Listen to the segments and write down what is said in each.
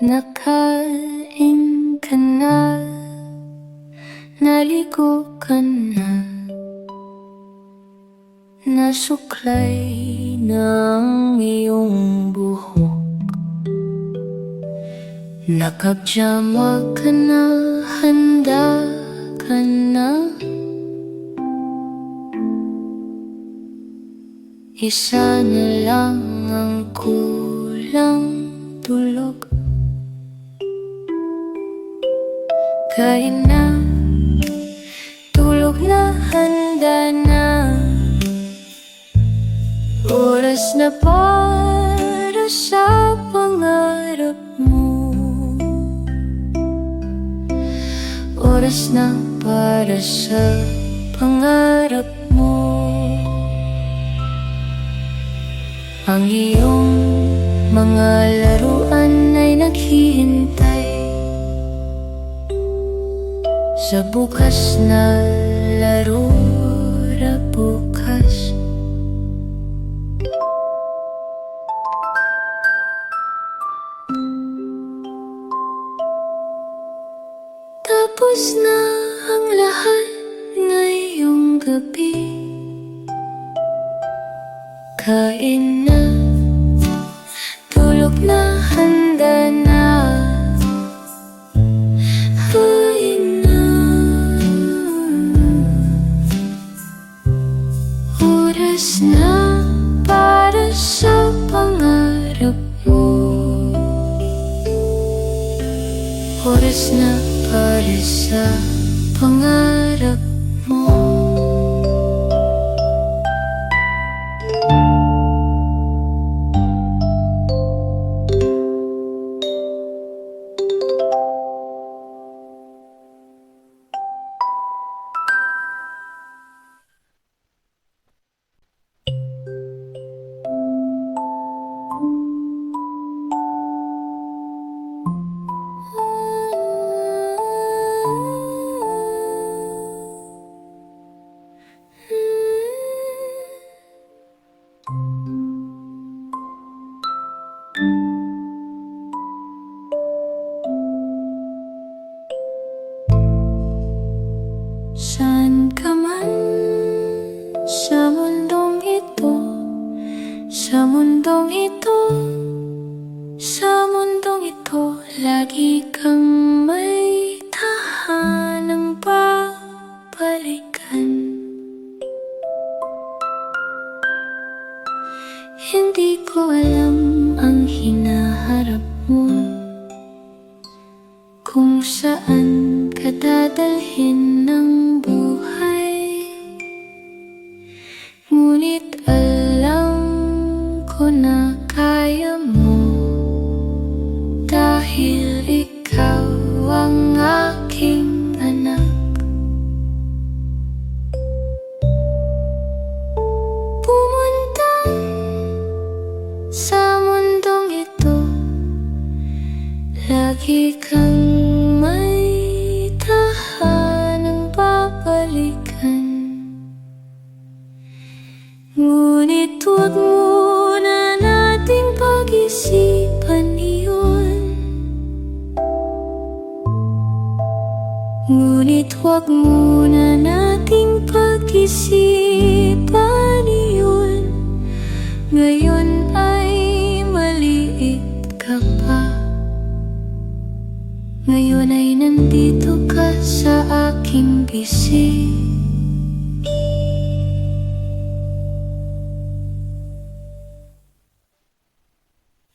Nakain ka na, naligo ka na, nasuklay ng iyong buhok. Nakapjama ka na, handa ka na. Isa na lang ang kulang, tulog. Kain na, tulog na, handa na. Oras na para sa pangarap mo. Oras na para sa pangarap mo. Ang iyong mga laruan ay naghihintay sa bukas na laro na bukas. Tapos na ang lahat ngayong gabi. Kain na, tulog na, handa na. Kain na, oras na para sa pangarap mo. Oras na para sa pangarap mo. Saan ka man sa mundong ito, sa mundong ito, sa mundong ito, lagi kang may tahanang babalikan. Hindi ko alam ang hinaharap mo, kung saan ka dadalhin ng buhay. Ngunit alam ko na kaya mo, dahil ikaw ang aking anak. Pumunta sa mundong ito, lagi kang may tahanang babalikan. Ngunit huwag muna nating pag-isipan iyon. Ngunit huwag muna nating pag-isipan iyon. Ngayon ay maliit ka pa. Ngayon ay nandito ka sa aking bisig.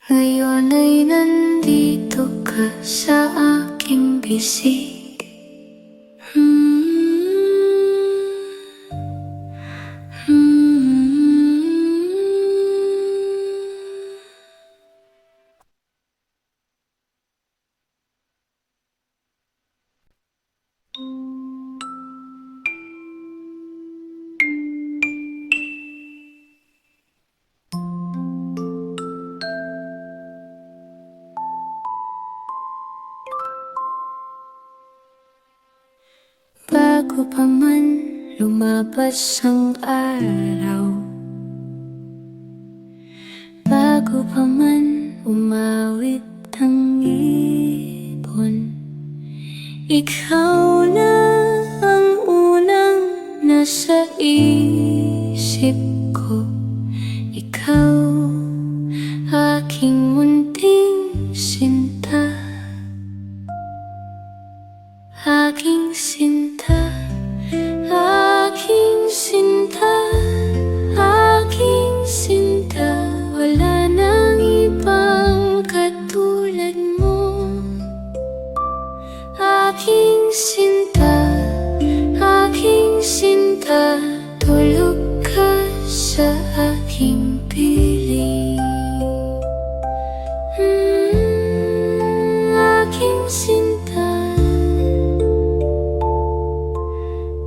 Ngayon ay nandito ka sa aking bisig. Bago pa man lumabas ang araw, bago pa man umawit ang ibon, ikaw na ang unang nasa isip ko. Ikaw, aking munting sinta, aking sinta, aking sinta, aking sinta. Wala nang ibang katulad mo. Aking sinta, aking sinta, tulog ka sa aking piling. Aking sinta,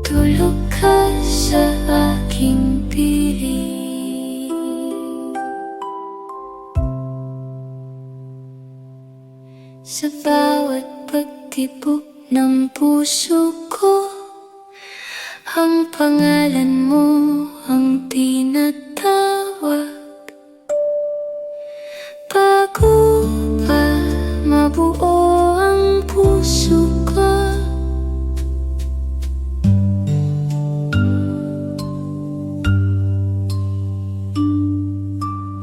tulog ka sa aking piling. Sa bawat pagtibok ng puso ko, ang pangalan mo ang tinatawag. Bago pa mabuo ang puso ko,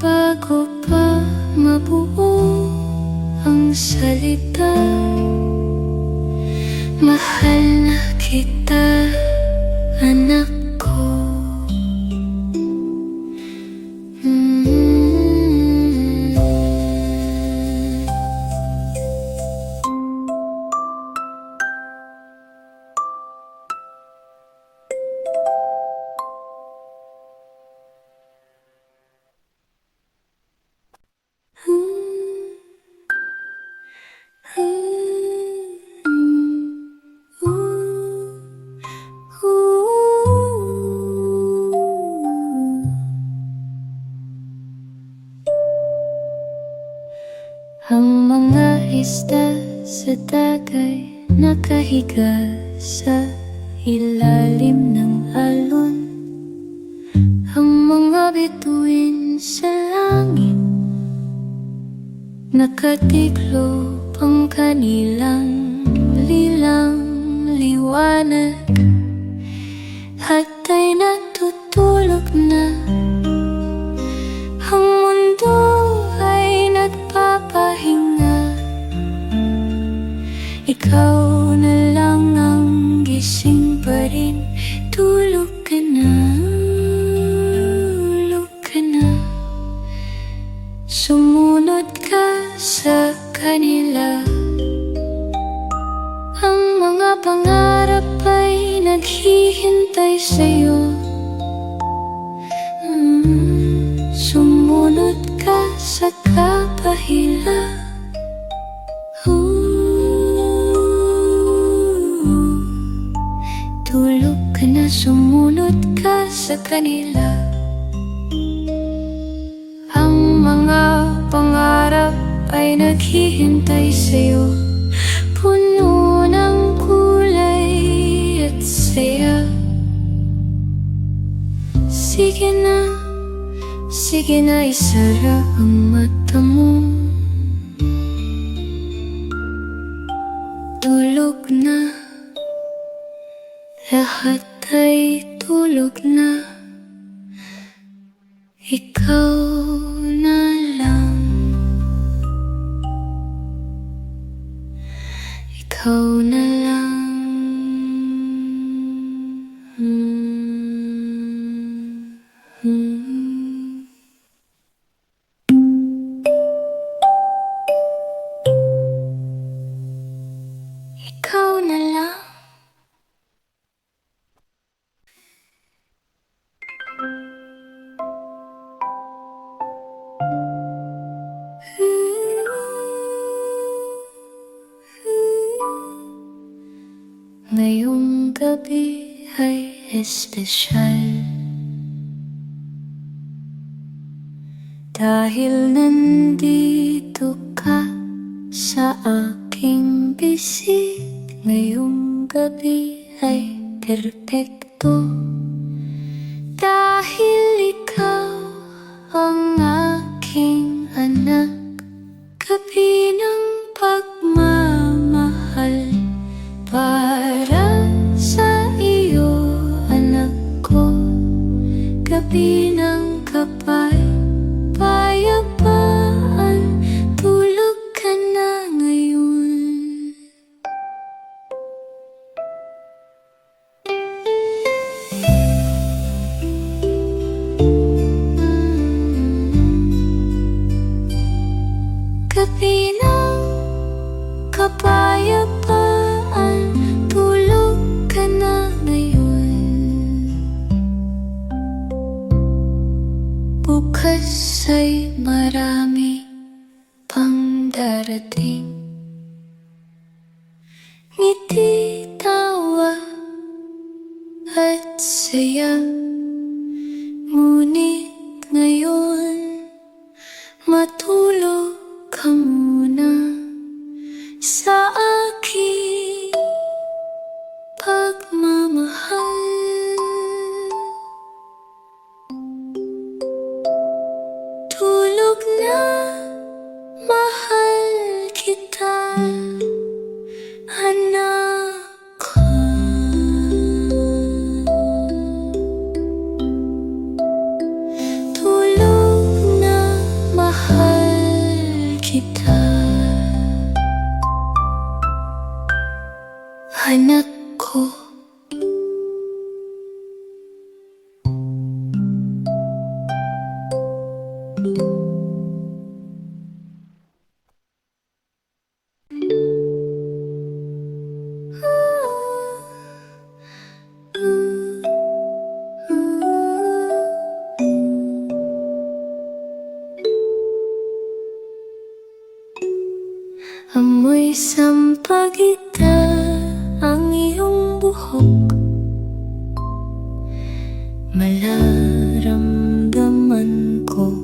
bago pa mabuo ang salita, mahal na kita, anak ko. Ang mga isda sa dagay nakahiga sa ilalim ng alon. Ang mga bituin sa langit nakatiklop ang kanilang liwanag, at ay natutulog na. Ang mundo ay nagpapahinga, ikaw na lang ang gising pa rin. Tulog ka na, tulog ka na. Sumunod ka sa kanila. Ang mga pangarap ay naghihintay sa'yo. Sumunod ka sa kapahila. Tulog ka na, sumunod ka sa kanila. Ang mga pangarap ay naghihintay sa'yo, puno ng kulay at saya. Sige na, isara ang mata mo. Tulog na, lahat ay tulog na. Ikaw na lang, ikaw na lang. Ikaw na lang. Ngayong gabi ay espesyal, dahil nandito ka sa aking bisig. Ngayong gabi ay perpekto, dahil ikaw ang aking anak. Gabi ng pagmamahal para sa iyo, anak ko. Gabi ng kapayapaan, tulog ka na ngayon. Gabi ng kapayapaan, tulog ka na ngayon. Bukas ay marami pang darating, ngiti, tawa at saya. Ngunit ngayon, matulog ka muna sa aking pagmamahal. Tulog na, mahal kita, anak ko. Tulog na, mahal kita, anak ko. Amoy sampagita ang iyong buhok, malaramdaman ko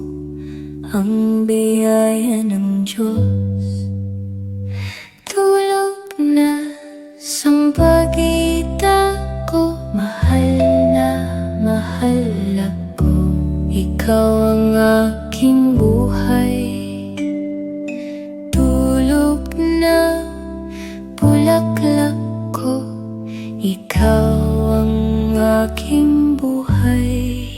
ang biyaya ng Diyos. Tulog na, sampagita ko, mahal ako. Ikaw ang aking buhay. Tulog na, bulaklak ko, ikaw ang aking buhay.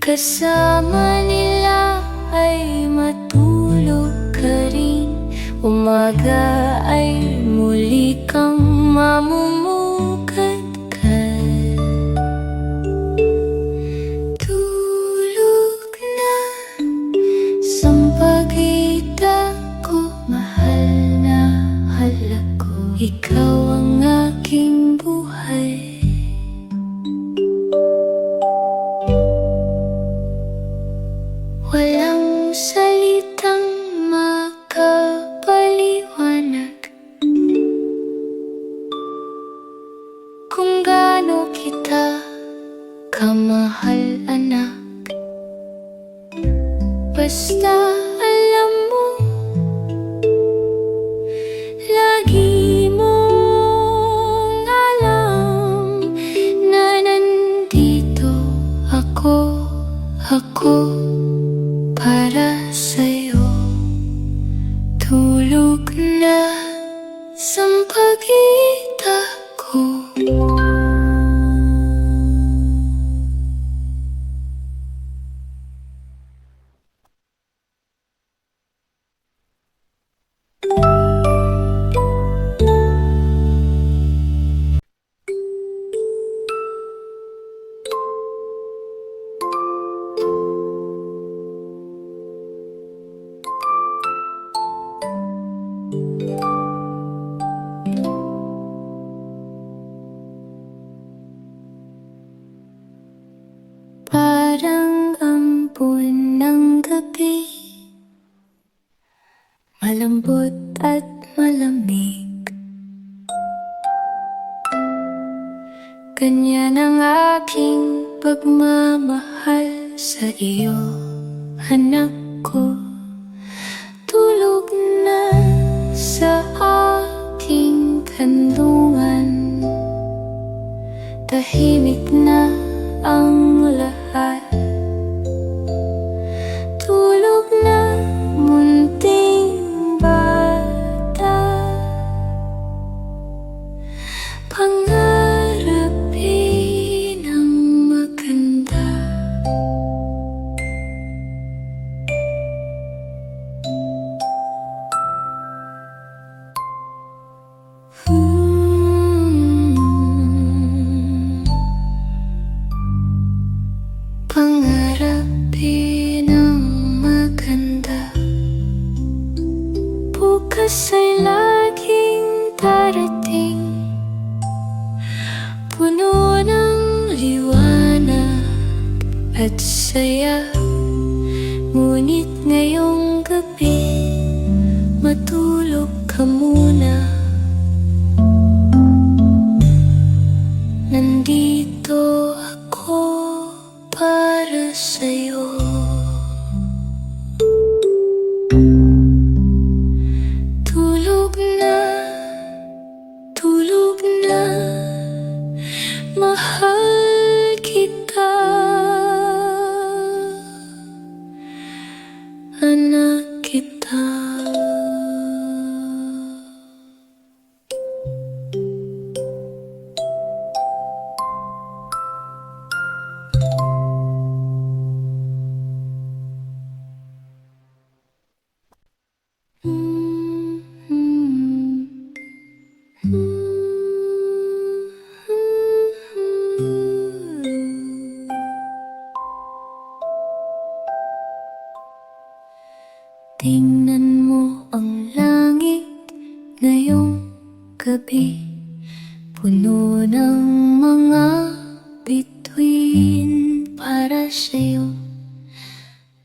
Kasama nila ay matulog ka rin, umaga ay muli kang mamumukadkad. Tulog na, sampagita ko, mahal ako. Ikaw ang aking buhay. Walang salitang makapaliwanag kung gaano kita kamahal, anak. Basta alam mo, lagi mong alam na nandito ako para sa'yo. Tulog na, sampagita ko. Parang ampon ng gabi, malambot at malamig. Ganyan ang aking pagmamahal sa iyo, anak ko. Tulog na, tahimik na ang lahat. Tulog na munting bata, pangarapin ang maganda. Pangarapin ang maganda. Bukas ay laging darating, puno ng liwanag at saya. Ngunit ngayong gabi, matulog ka muna. Nandito ako para sa'yo. Tulog na, mahal kita, anak kita. Tingnan mo ang langit ngayong gabi, puno ng mga bituin para sa'yo.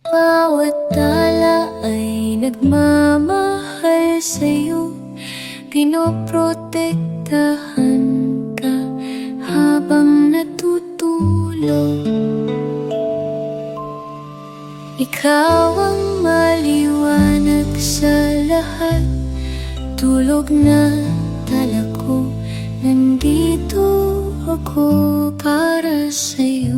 Bawat tala ay nagmamahal sa'yo, pinoprotektahan ka habang natutulog. Ikaw ang maliwanag sa lahat. Tulog na tala ko, nandito ako para sa'yo.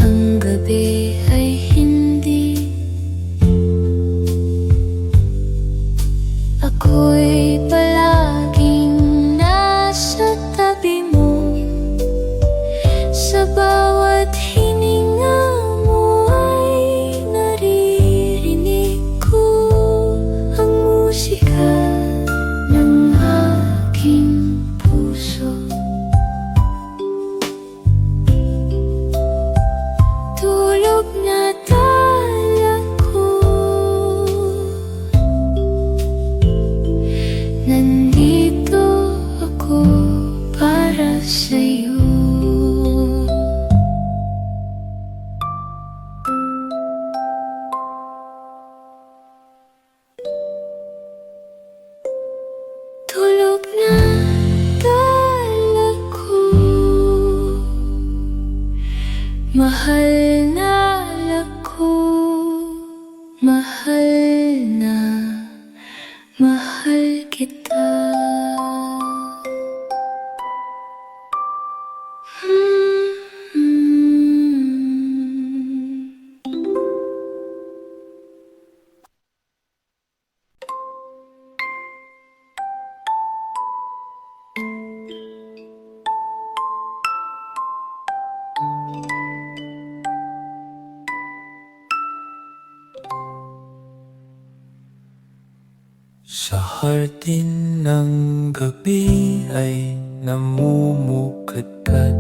Ang gabi ay hindi, ako'y palaging nasa tabi mo. Sa bawat hininga mo ay naririnig ko ang musika ng aking puso. Tulog na tala ko, nandito ako para sa'yo. Tulog na tala ko, mahal na ako, mahal na mahal kita. Sa hardin ng gabi ay namumukadkad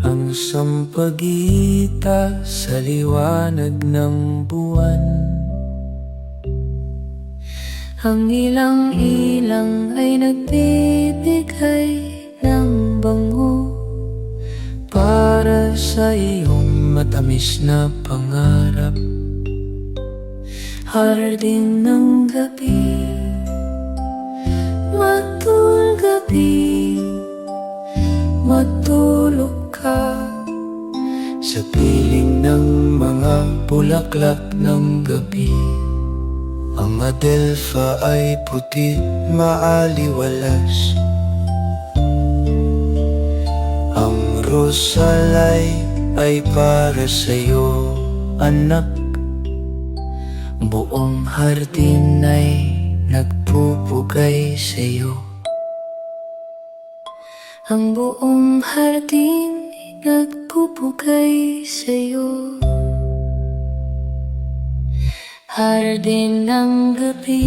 ang sampagita sa liwanag ng buwan. Ang ilang-ilang ay nagbibigay ng bango para sa iyong matamis na pangarap. Hardin ng gabi, matul gabi, matulog ka sa piling ng mga bulaklak ng gabi. Ang adelpha ay puti, maaliwalas. Ang rosalay ay para sa'yo, anak. Buong hardin ay nagpupugay sa'yo. Ang buong hardin ay nagpupugay sa'yo. Hardin ng gabi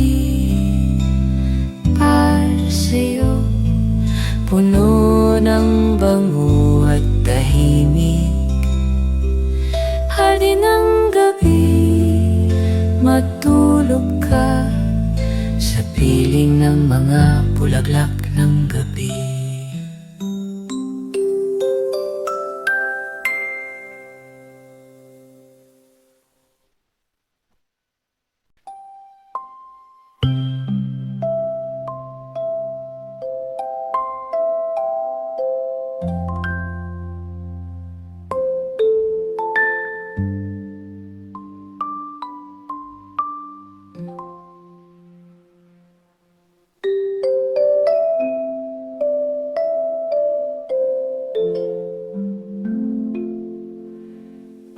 para sa'yo, puno ng bango at tahimik. Hardin ng gabi, matulog ka sa piling ng mga bulaklak ng gabi.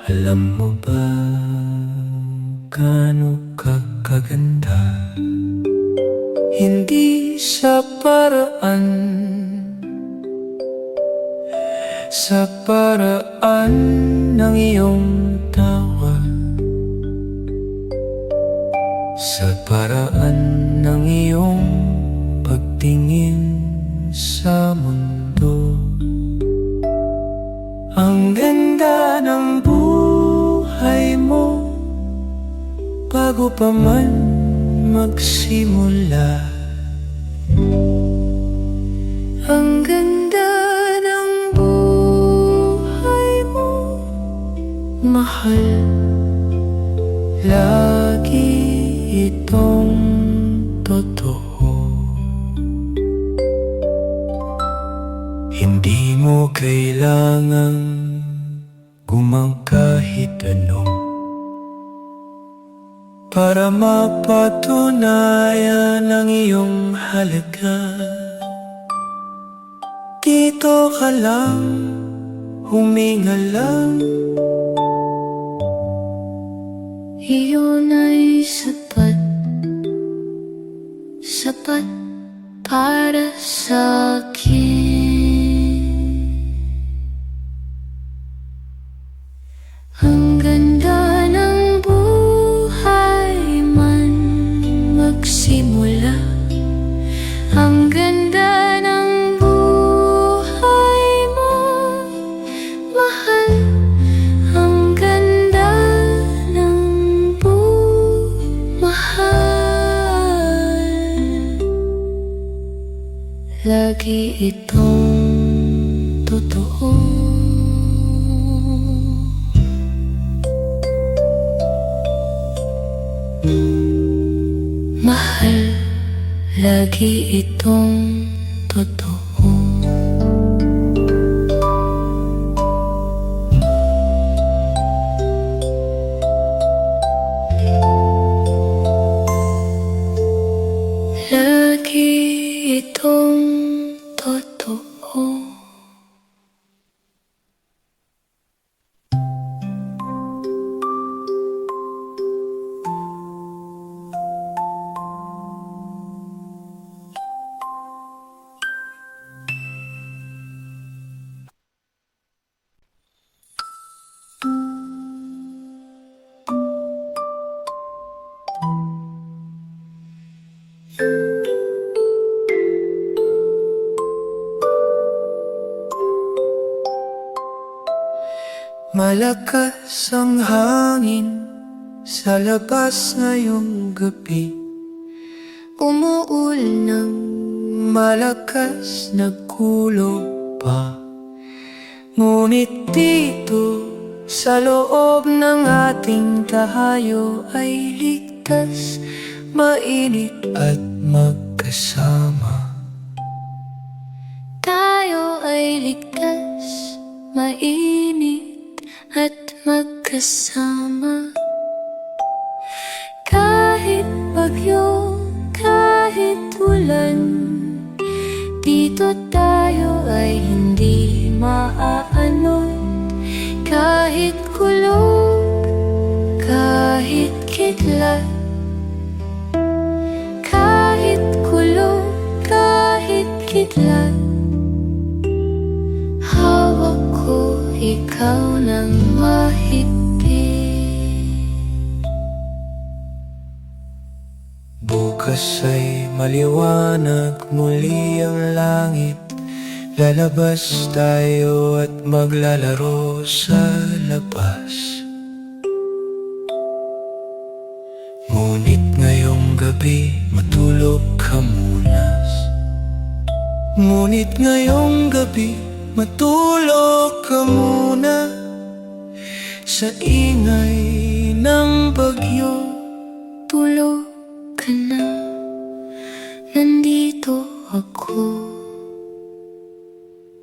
Alam mo ba gaano ka kaganda? Hindi sa paraan ng iyong tawa, sa paraan ng iyong pagtingin sa mundo. Ang ganda ng buhay mo bago pa man magsimula. Ang ganda ng buhay mo, Mahal, lagi itong totoo. Hindi mo kailangang gumang kahit ano para mapatunayan ang iyong halaga. Dito ka lang, huminga lang. iyon ay sapat, sapat para sa'kin. Ang ganda ng buhay man magsimula. Ang ganda ng buhay mo, mahal. Ang ganda ng mahal. Lagi itong totoo. Mahal, lagi itong totoo. Lagi itong totoo. Malakas ang hangin sa labas ngayong gabi. Umuul ng Malakas nagkulog pa. Ngunit dito sa loob ng ating tahayo ay ligtas, mainit at magkasama. tayo ay ligtas, mainit at magkasama. Dito tayo ay hindi maaanon. Kahit kulog, kahit kidlat, kahit kulog, kahit kidlat, hawak ko ikaw ng mahigpit. Bukas ay maliwanag muli ang langit. Lalabas tayo at maglalaro sa labas. Ngunit ngayong gabi matulog ka muna. Ngunit ngayong gabi matulog ka muna. Sa ingay ng bagyo, Tulog ka na, nandito ako.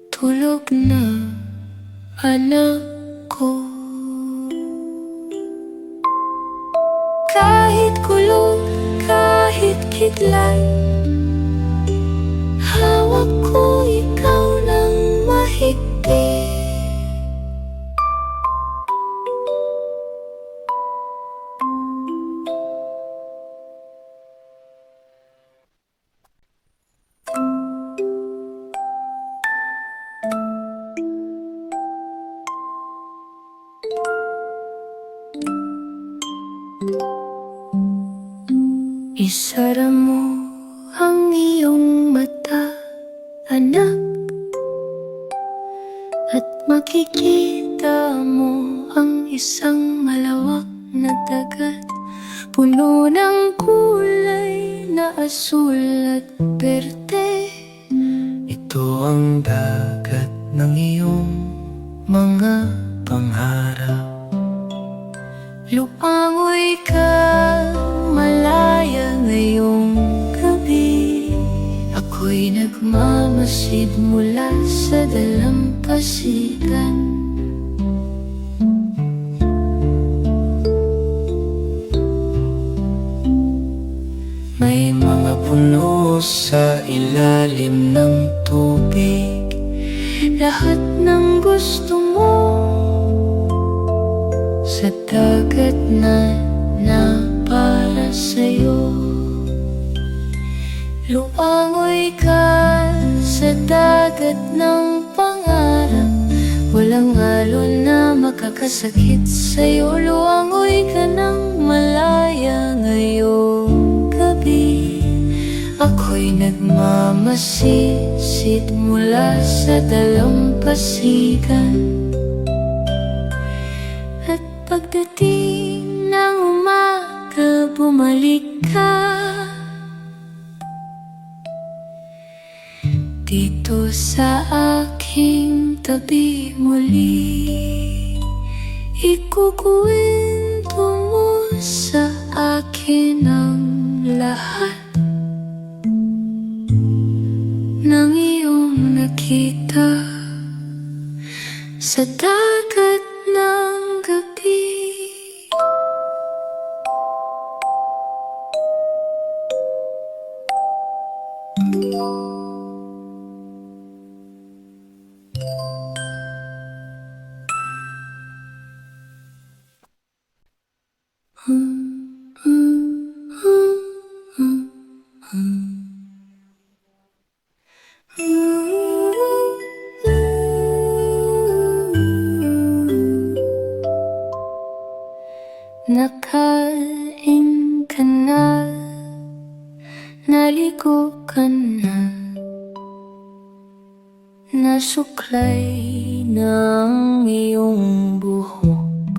Tulog na, anak ko. Kahit kulog, kahit kidlat, hawak ko ikaw ng mahigpit. Isara mo ang iyong mata, anak, at makikita mo ang isang malawak na dagat, puno ng kulay na asul at berde. ito ang dagat ng iyong mga pangarap. Lumangoy ka malaya ngayong gabi. Ako'y nagmamasid mula sa dalampasigan. May mga puno sa ilalim ng tubig. Lahat ng gusto mo sa dagat na para sa'yo. Lumangoy ka sa dagat ng pangarap. Walang alon na makakasakit sa'yo. Lumangoy ka ng malaya ngayong gabi. Ako'y nagmamasisid mula sa dalampasigan. At pagdating ng umaga, bumalik ka dito sa aking tabi muli. Ikukwento mo sa akin ang lahat ng iyong nakita sa dagat ng gabi. Nakain ka na, naligo ka na, nasuklay ng iyong buhok.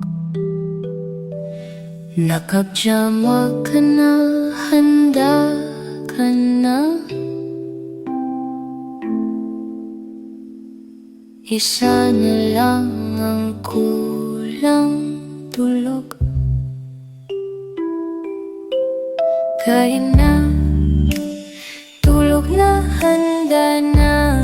Nakapjama ka na, handa ka na. Isa na lang ang kulang, tulog. Kain na, tulog na, handa na.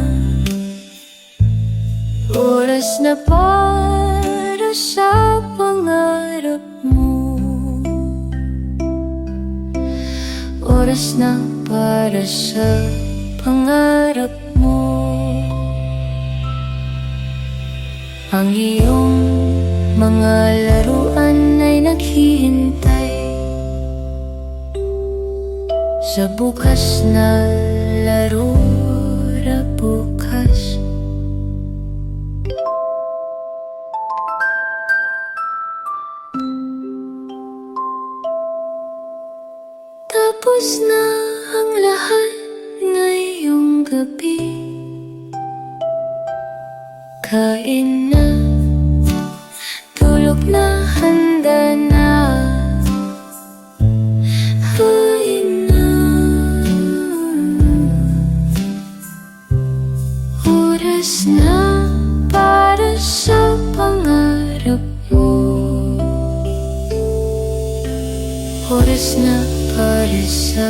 Oras na para sa pangarap mo. Oras na para sa pangarap mo. Ang iyong mga laruan ay naghihintay sa bukas na laro na bukas. Tapos na ang lahat ngayong gabi. Kain na, tulog na, handa na. Kain na, oras na para sa pangarap mo. Oras na para sa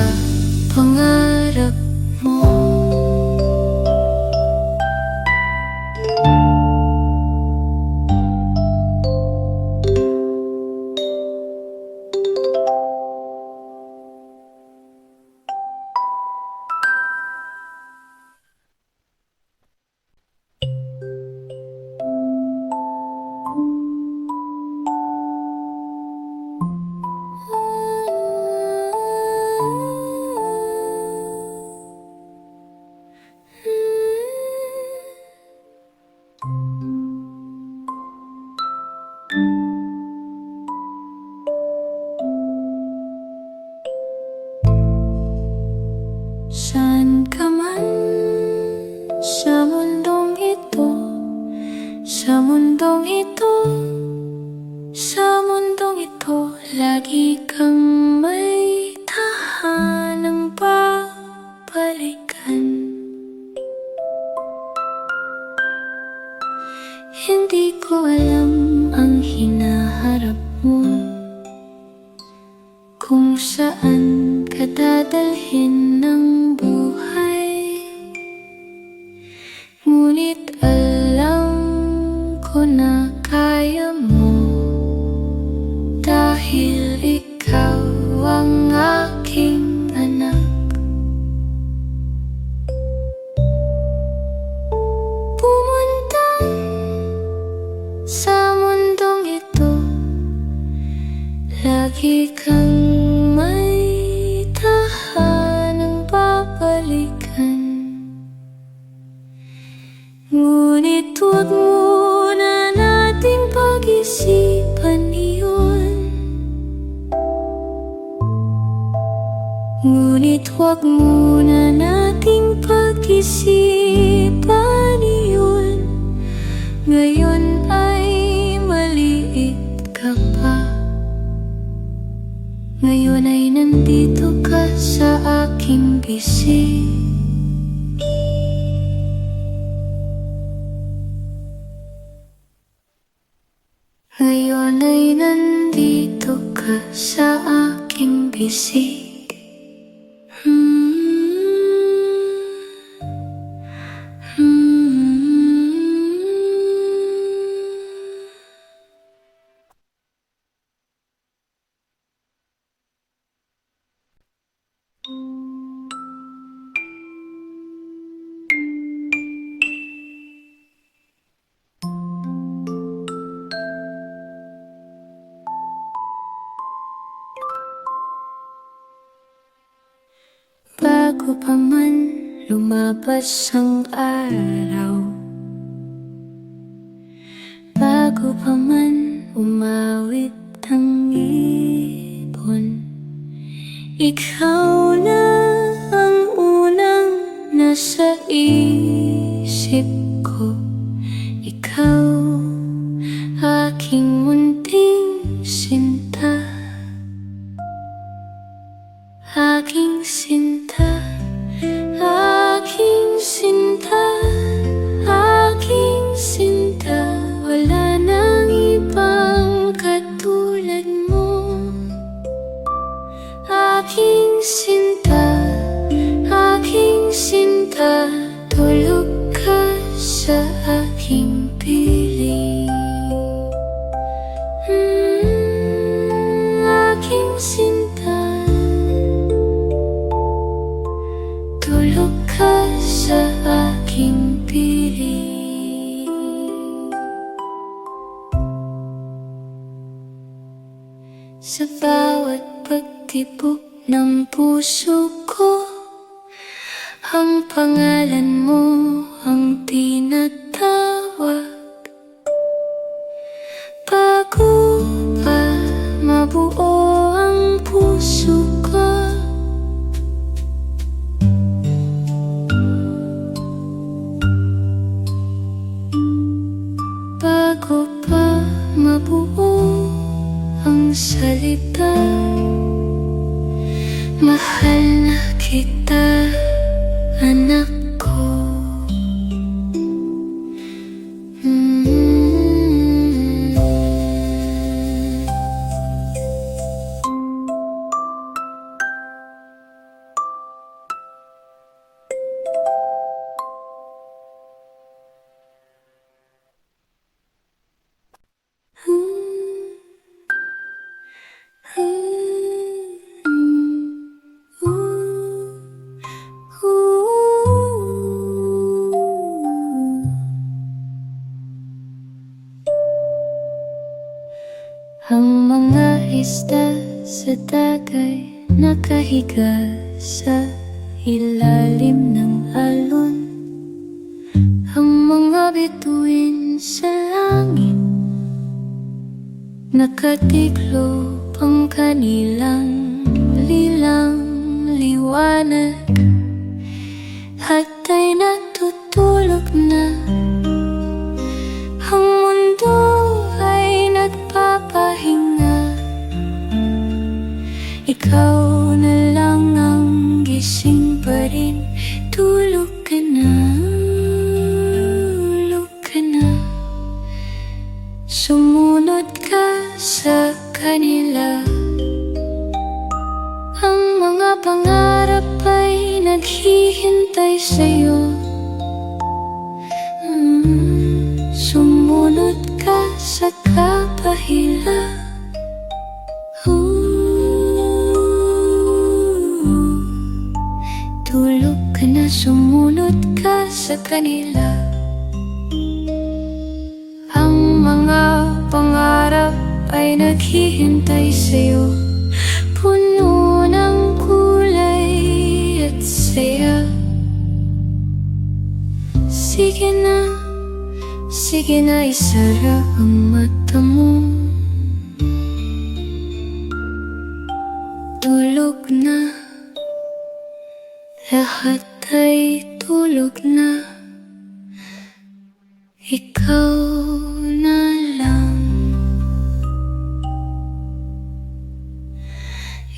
pangarap mo. Saan ka man sa mundong ito, sa mundong ito, sa mundong ito, lagi kang may tahanang babalikan. Hindi ko alam ang hinaharap mo, kung saan ka dadalhin ng buhay. Ngunit alam ko na kaya mo, dahil ikaw ang aking anak. Pumunta sa mundong ito, lagi kang may tahanang babalikan. Ngunit huwag muna nating pag-isipan iyon. Ngunit huwag muna nating pag-isipan iyon. Ngayon ay maliit ka pa, ngayon ay nandito ka sa aking bisig. Ngayon ay nandito ka sa aking bisig. Bago pa man lumabas ang araw, bago pa man umawit ang ibon, ikaw na ang unang nasa isip ko. Ikaw, aking munting sinta, aking sinta, aking sinta, aking sinta. Wala nang ibang katulad mo. Aking sinta, aking sinta, tulog ka sa aking piling. Aking sinta, tulog ka sa aking piling. sa bawat pagtibok ng puso ko. Ang pangalan mo ang tinatawag bago pa mabuo ang puso ko. Bago pa mabuo ang salita, mahal na kita, anak ko. Ang mga isda sa dagay nakahiga sa ilalim ng alon. Ang mga bituin sa langit nakatiklop ang kanilang liwanag at ay natutulog na. Ang mundo ay nagpapahinga, ikaw na lang ang gising pa rin. Tulog ka na, tulog ka na. Sumunod ka sa kanila. Ang mga pangarap ay naghihintay sa'yo. Sumunod ka sa kapahila. Tulog ka na, sumunod ka sa kanila. Ang mga pangarap ay naghihintay sa'yo, puno ng kulay at saya. Sige na, isara ang mata mo. Tulog na, lahat ay tulog na. Ikaw na lang,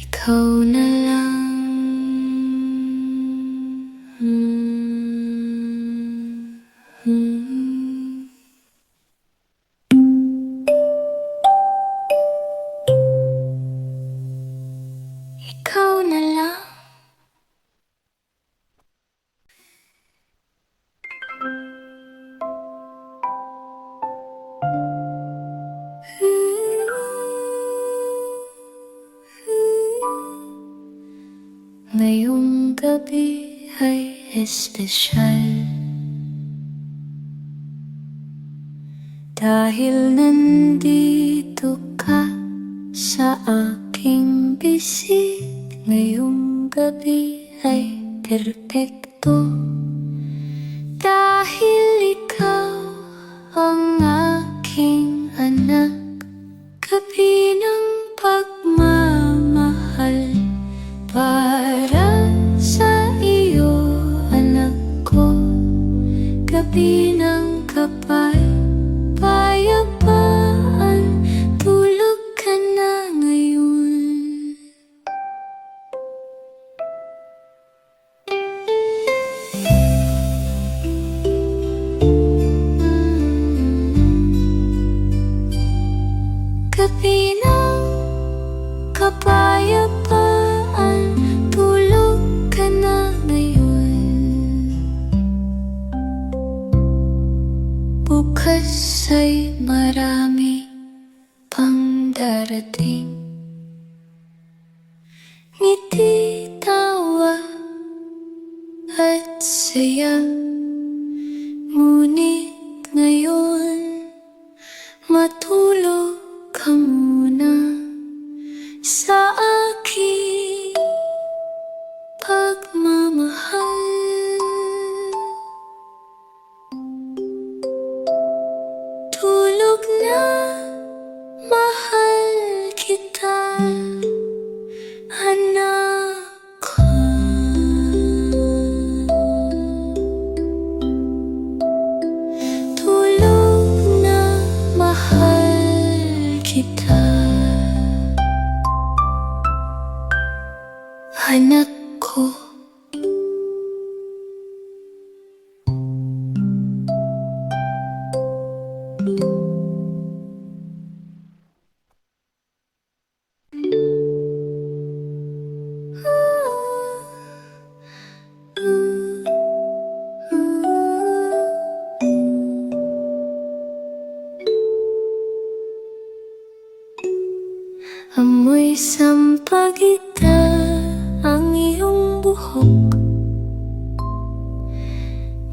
ikaw na lang. Ikaw na lang. Ngayong gabi ay espesyal dahil nandito ka sa aking bisig. Ngayong gabi ay perpekto dahil ikaw ang aking anak. Gabi ng pagmamahal para sa iyo, anak ko. Gabi ng kapayapaan, tulog ka na ngayon. Gabi ng kapayapaan, tulog ka na ngayon. Bukas ay marami pang darating, ngiti, tawa at saya. Ngunit ngayon, matulog ka muna.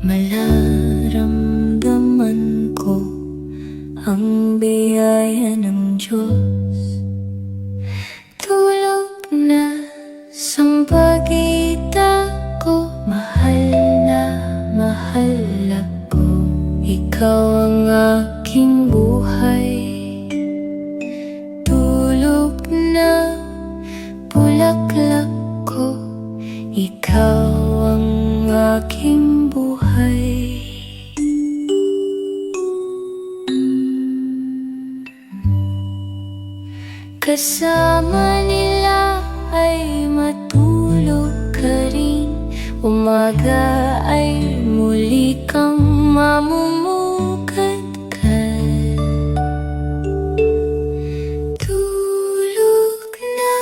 Malaramdaman ko ang biyaya ng Diyos. Tulog na sampagitan ko, mahal na mahal ako. Ikaw ang aking buhay. Tulog na bulaklak ko, ikaw ang aking buhay. Kasama nila ay matulog ka rin, umaga ay muli kang mamumugad-gad. Tulog na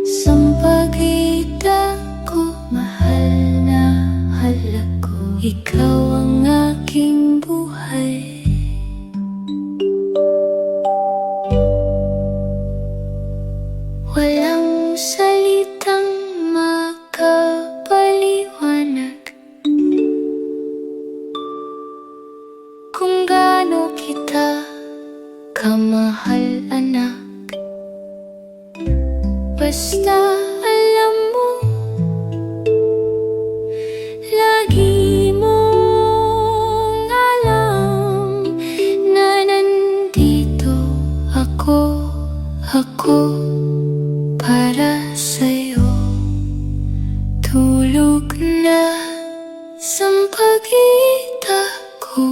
sampagitan ko, mahal na mahal ako. Ikaw ang aking buhay. Walang salitang makapaliwanag kung gaano kita kamahal, anak. Basta alam mo, lagi mong alam na nandito ako para sa'yo. Tulog na sampagitan ko.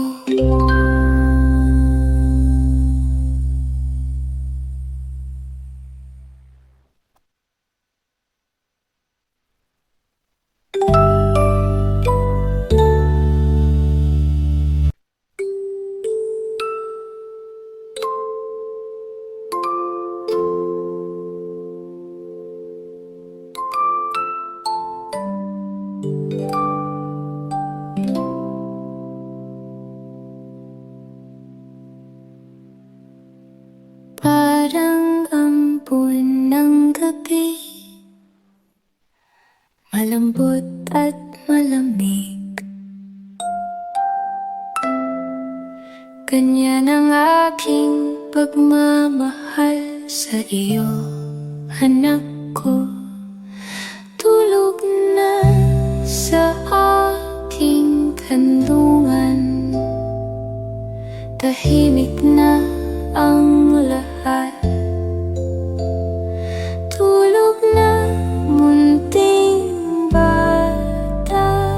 Parang ampon ng gabi, malambot at malamig. Ganyan ang aking pagmamahal sa iyo, anak ko. Tulog na sa aking kandungan, tahimik na ang lahat. Tulog na munting bata,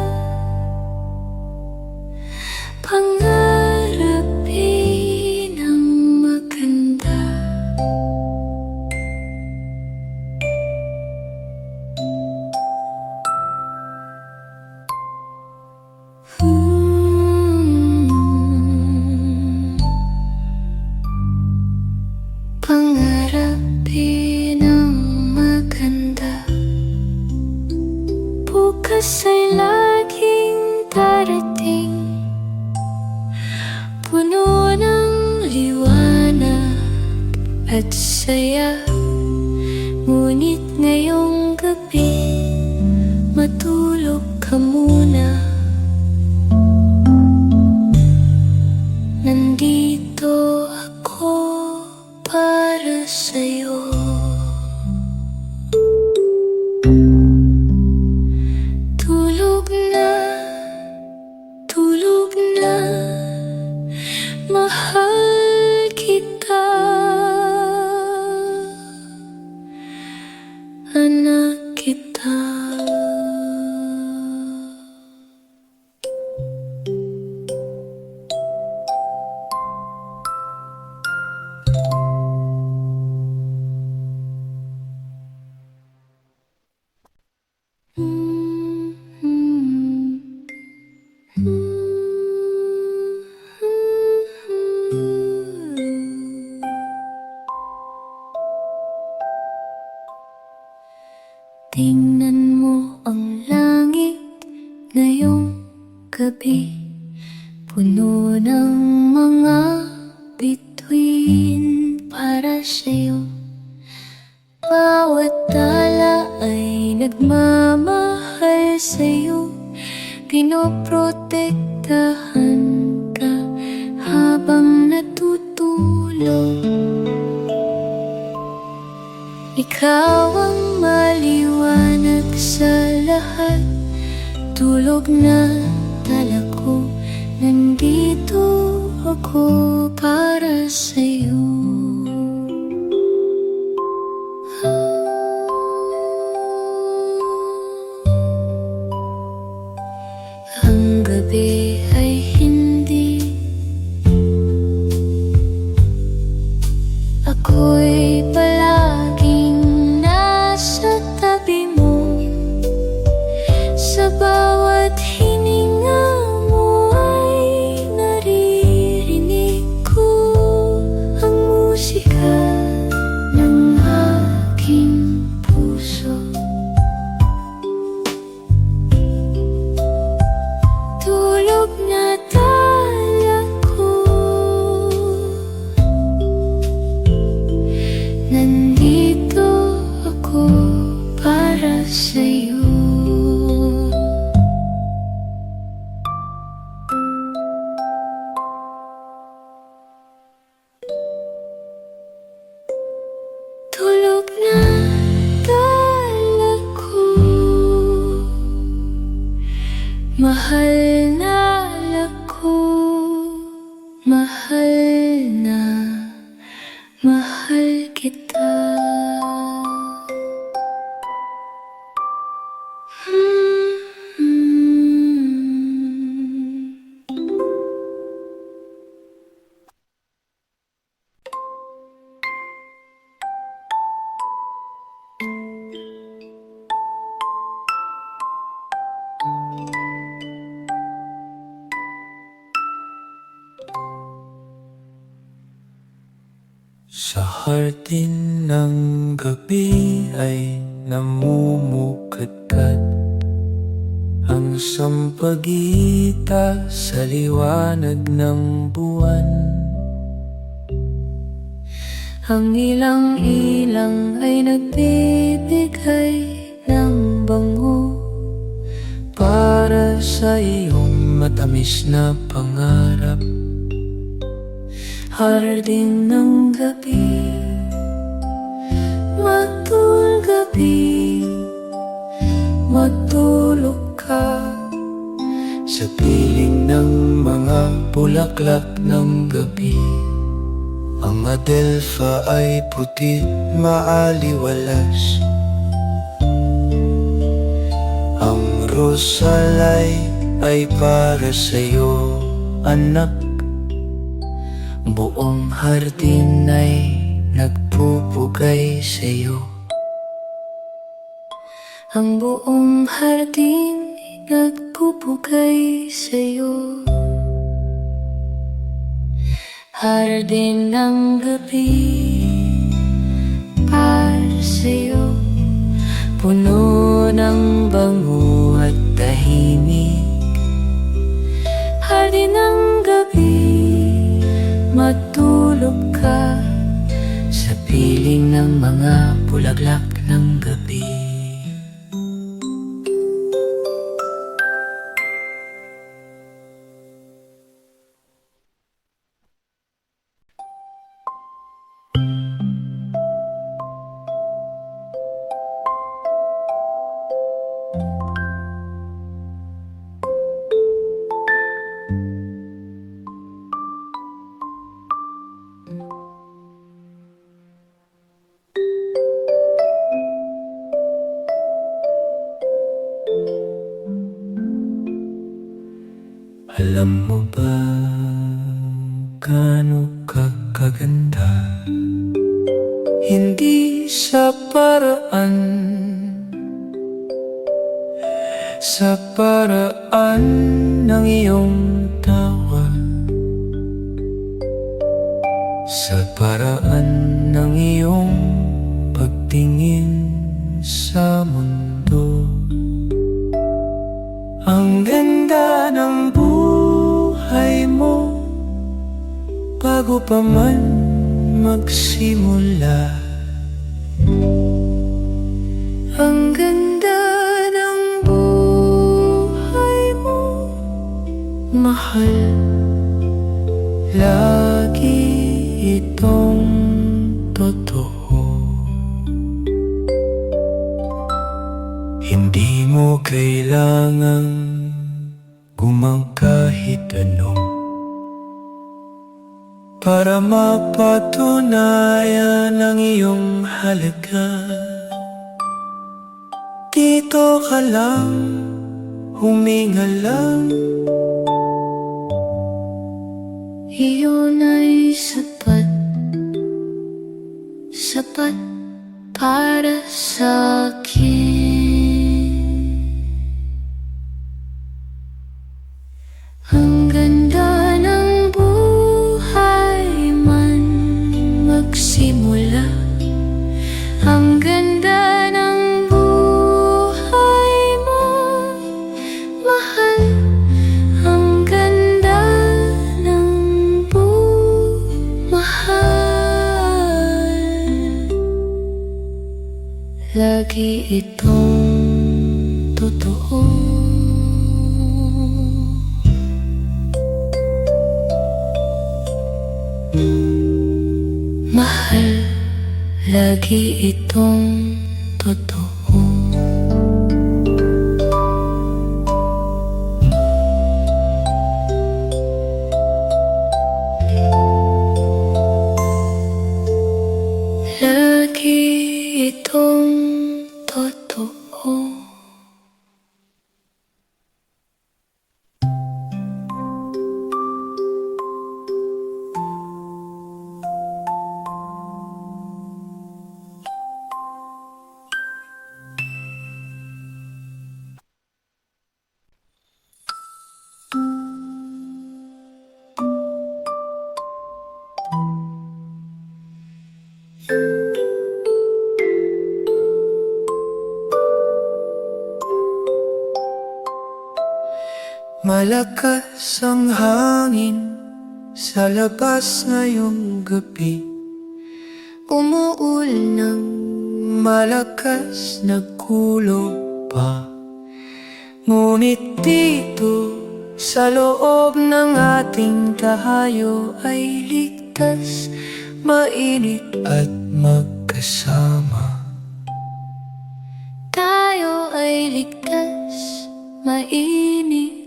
pangarapin ang maganda. Pangarapin ang maganda. Bukas ay laging darating, puno ng liwanag at saya. Ngunit ngayong gabi, matulog ka muna. Nandito ako para sa'yo. Tulog na, mahal kita, anak kita. Tingnan mo ang langit ngayong gabi, puno ng mga bituin para sa'yo. Bawat tala ay nagmamahal sa'yo, pinoprotektahan ka habang natutulog. Ikaw ang maliwanag sa lahat, tulog na tala ko, nandito ako para sa'yo. Ang gabi ay hindi, ako'y palaging nasa tabi mo. Sa bawat hininga mo ay naririnig ko ang musika ng aking puso. Tulog na tala ko, nandito ako para sa'yo. Tulog na tala ko, mahal na ako, mahal na mahal kita. Sa hardin ng gabi ay namumukadkad ang sampagita sa liwanag ng buwan. Ang ilang-ilang ay nagbibigay ng bango Para sa iyong matamis na pangarap. hardin ng gabi, gabi, matulog ka Sa piling ng mga bulaklak ng gabi. Ang adelpha ay puti, maaliwalas. Ang rosalay ay para sa'yo, anak. Buong hardin ay nagpupugay sa'yo. ang buong hardin ay nagpupugay sa'yo. Hardin ng gabi, para sa'yo, puno ng bango at tahimik. Hardin ng gabi, matulog ka sa piling ng mga bulaklak ng gabi. Alam mo ba gaano ka kaganda? Hindi sa paraan ng iyong tawa, sa paraan ng iyong pagtingin sa mundo. Ang ganda ng buhay mo bago pa man magsimula. Ang ganda ng buhay mo mahal, lagi itong totoo. Hindi mo kailangang gumang kahit ano para mapatunayan ang iyong halaga. Dito ka lang, huminga lang, iyon ay sapat, sapat para sa akin. Ang ganda ng buhay man magsimula, ang ganda ng buhay mo, mahal. Ang ganda ng mahal, lagi itong totoo. Mahal, lagi itong totoo. Lagi itong totoo. Malakas ang hangin sa labas ngayong gabi. Umuul ng Malakas nagkulog pa. Ngunit dito sa loob ng ating tahayo ay ligtas, mainit at magkasama. tayo ay ligtas, mainit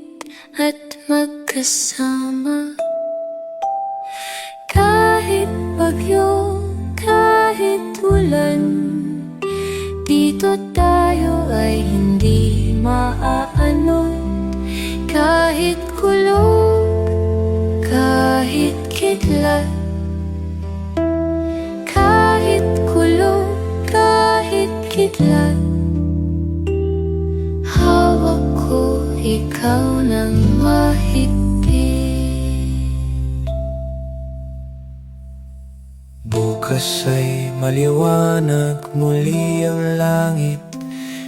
at magkasama. Kahit bagyo, kahit ulan, dito tayo ay hindi maaalon. Kahit kulog, kahit kidlat, kahit kulog, kahit kidlat, hawak ko ikaw ng mahigpit. Bukas ay maliwanag muli ang langit.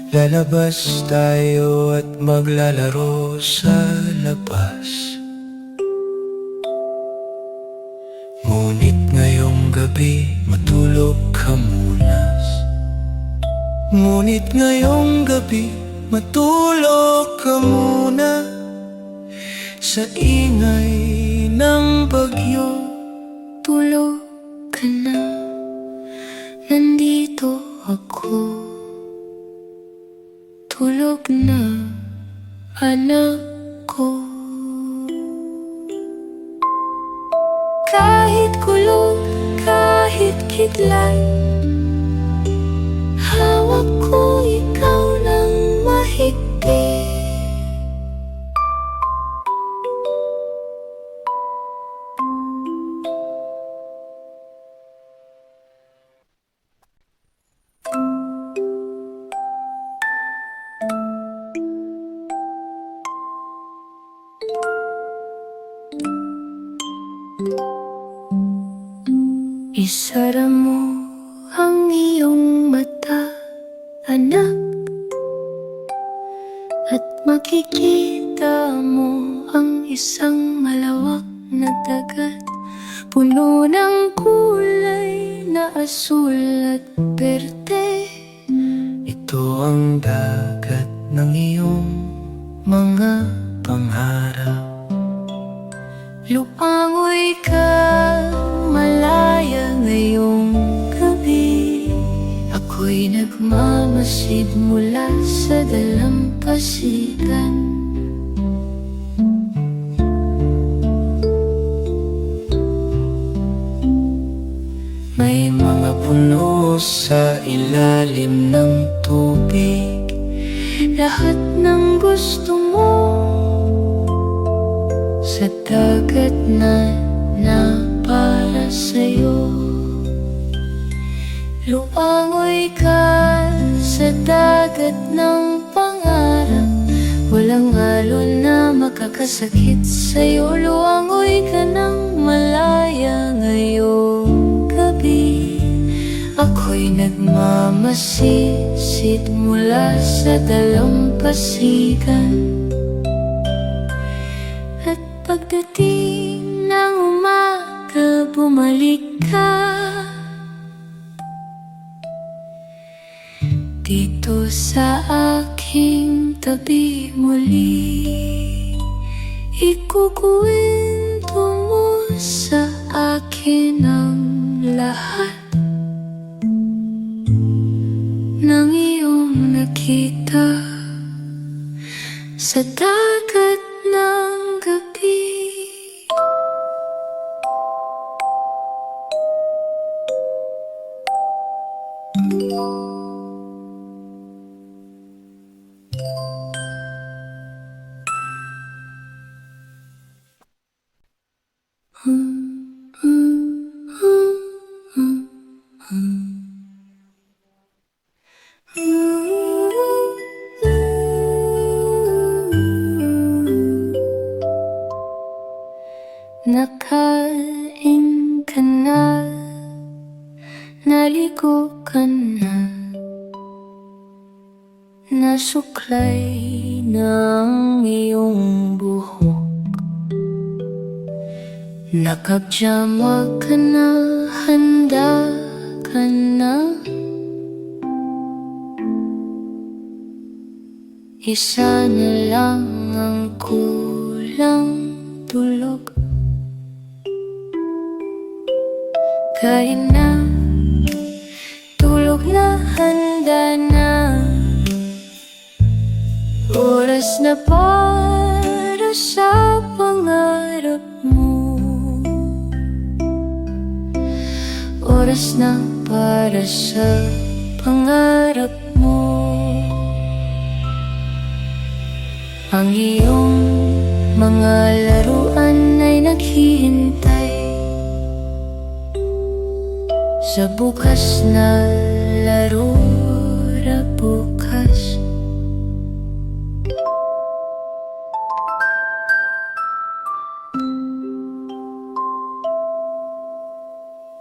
Lalabas tayo at maglalaro sa labas. Ngunit ngayong gabi matulog ka muna. Ngunit ngayong gabi matulog ka muna. Sa ingay ng bagyo, Tulog ka na, nandito ako. Tulog na, anak ko. Kahit kulog, kahit kidlat, hawak ko ikaw ng mahigpit. Isara mo ang iyong mata, anak, at makikita mo ang isang malawak na dagat, puno ng kulay na asul at berde. ito ang dagat ng iyong mga pangarap. nagmamasid mula sa dalampasigan. May mga puno sa ilalim ng tubig. Lahat ng gusto mo sa dagat na para sa'yo. Lumangoy ka sa dagat ng pangarap. Walang alon na makakasakit sa'yo. Lumangoy ka ng malaya ngayong gabi. Ako'y nagmamasisid mula sa dalampasigan. At pagdating ng umaga, bumalik ka dito sa aking tabi muli. Ikukwento mo sa akin ang lahat ng iyong nakita sa dagat ng gabi. Nakain ka na, naligo ka na, nasuklay ng iyong buhok. Nakapjama ka na, handa ka na. Isa na lang ang kulang, tulog. Kain na, tulog na, handa na. Oras na para sa pangarap mo. Oras na para sa pangarap mo. Ang iyong mga laruan ay naghihintay sa bukas na laro ra bukas.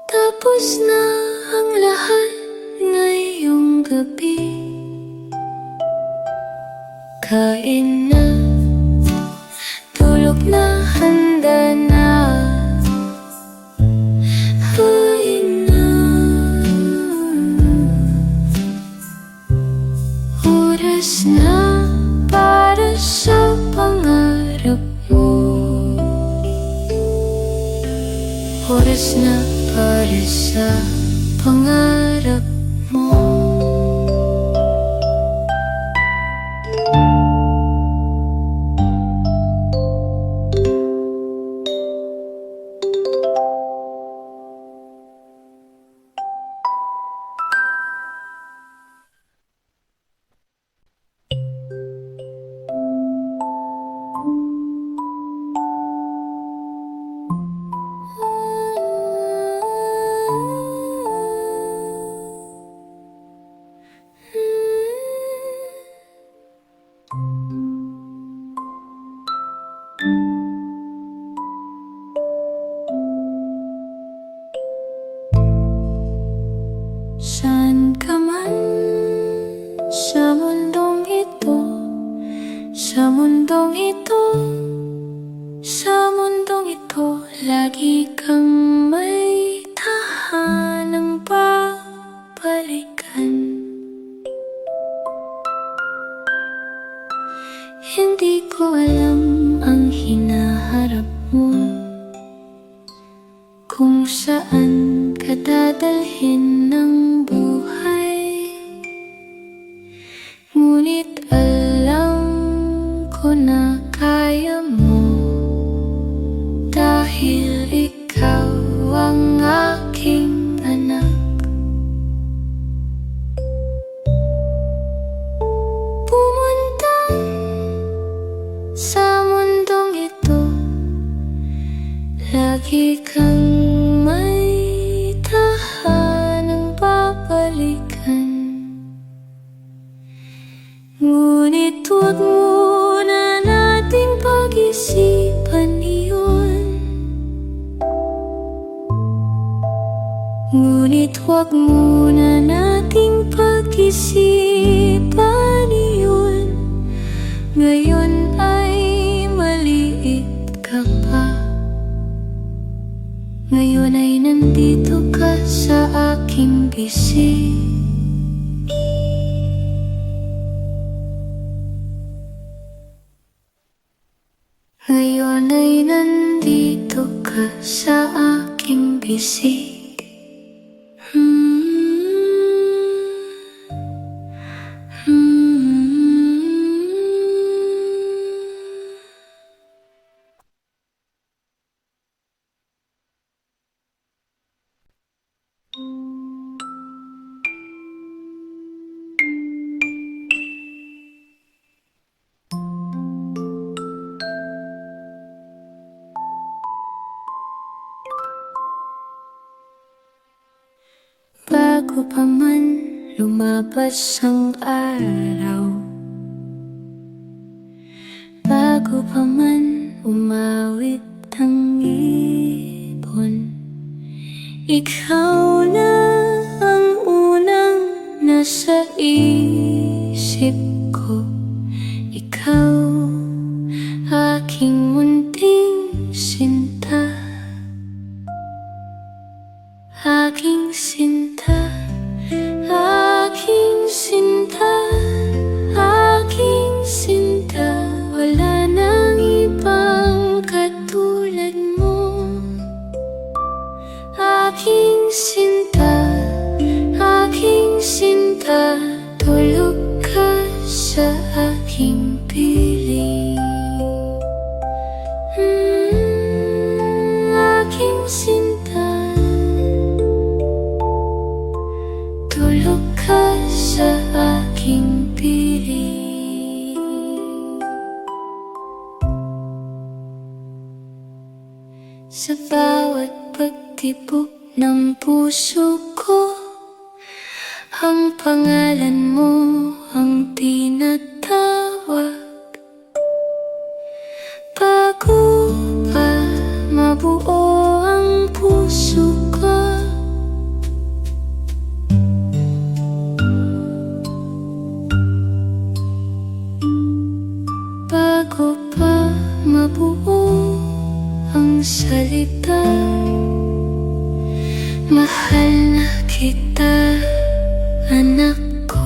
Tapos na ang lahat ngayong gabi. Kain na, tulog na, handa na. Kain na, oras na para sa pangarap mo. Oras na para sa pangarap mo. Lagi kang may tahanang babalikan, ngunit huwag muna nating pag-isipan iyon. Ngunit huwag muna nating pag-isipan iyon. Ngayon ay maliit ka pa, ngayon ay nandito ka sa aking bisig. Ngayon ay nandito ka sa aking bisig. Bago pa man lumabas ang araw, bago pa man umawit ang ibon, ikaw na ang unang nasa isip ko. Ikaw, aking munting sinta, aking sinta, aking sinta, aking sinta. Wala nang ibang katulad mo. Aking sinta, aking sinta, tulog ka sa aking piling. Aking sinta, tulog ka sa aking piling. Sa bawat pagtibok ng puso ko, ang pangalan mo ang tinatawag. Bago pa mabuo ang puso ko, bago pa mabuo ang salita, mahal na kita, anak ko.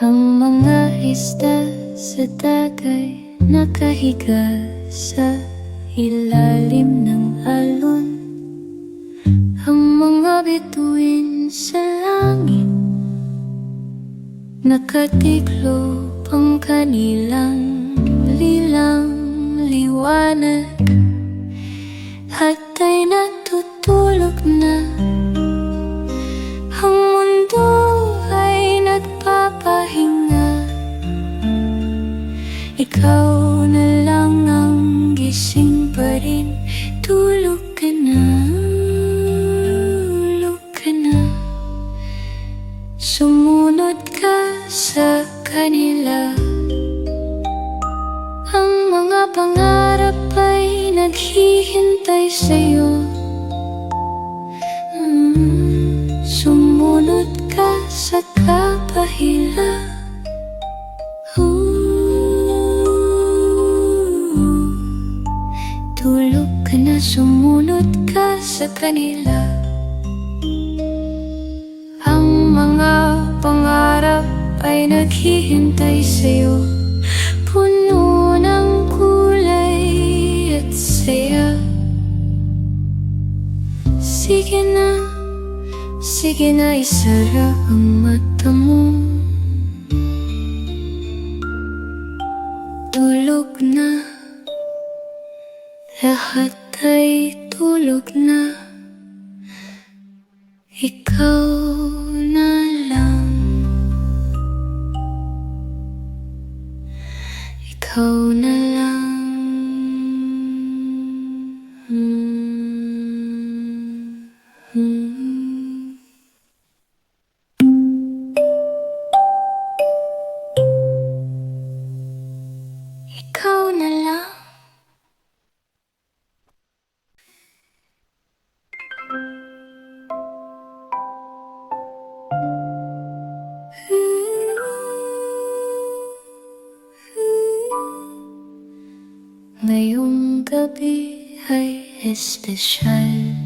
Ang mga isda sa dagay nakahiga sa ilalim ng alon. Ang mga bituin sa langit nakatiklop ang kanilang liwanag, at ay natutulog na. Ang mundo ay nagpapahinga, ikaw na lang ang gising pa rin. Tulog ka na, tulog ka na. Sumunod ka sa kanila. Ang mga pangarap ay naghihintay sa'yo. Sumunod ka sa kapahila. Tulog ka na, sumunod ka sa kanila. Ang mga pangarap ay naghihintay sa'yo, puno ng kulay at saya. Sige na, isara ang mata mo. Tulog na, lahat ay tulog na. Ikaw na lang, ikaw na lang. Ikaw na lang. Ngayong gabi ay espesyal,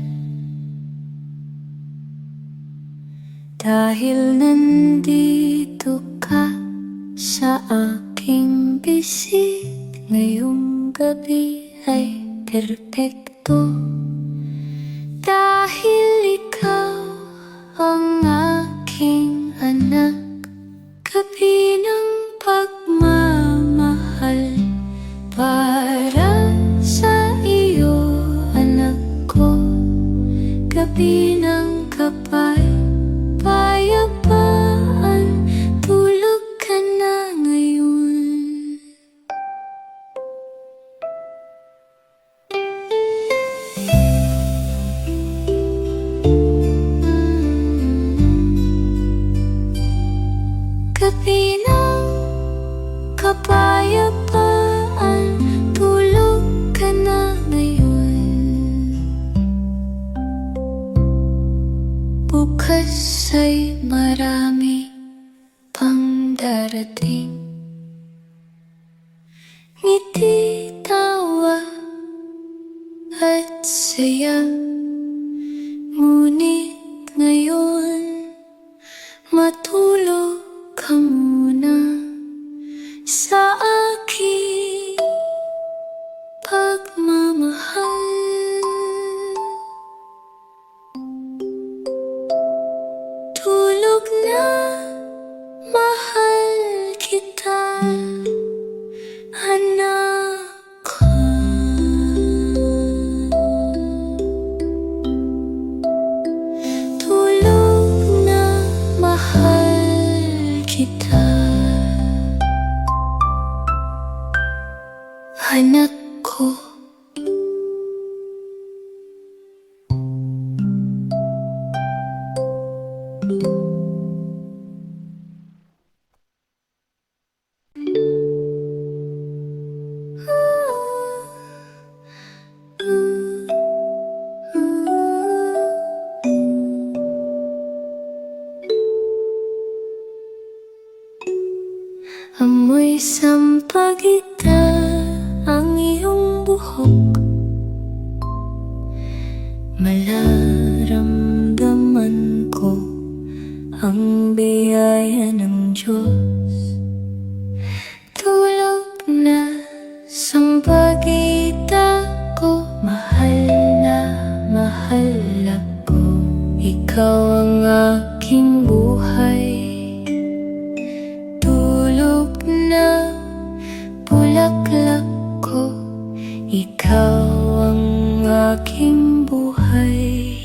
dahil nandito ka sa aking bisig. Ngayong gabi ay perpekto, dahil ikaw ang aking anak. Gabi ng pagmamahal para sa iyo, anak ko. Gabi ng kapayapaan, tulog ka na ngayon. Gabi ng kapayapaan, tulog ka na ngayon. Bukas ay marami pang darating, ngiti, tawa at saya. Ngunit ngayon, matulog ka muna sa aking pagmamahal. Tulog na, mahal kita, anak ko. Tulog na, mahal kita, anak ko. Amoy sampagita ang iyong buhok, malaramdaman ko ang biyaya ng Diyos. Tulog na, sampagita ko, mahal ako. Ikaw ang aking buhay. Bulaklak ko, ikaw ang aking buhay.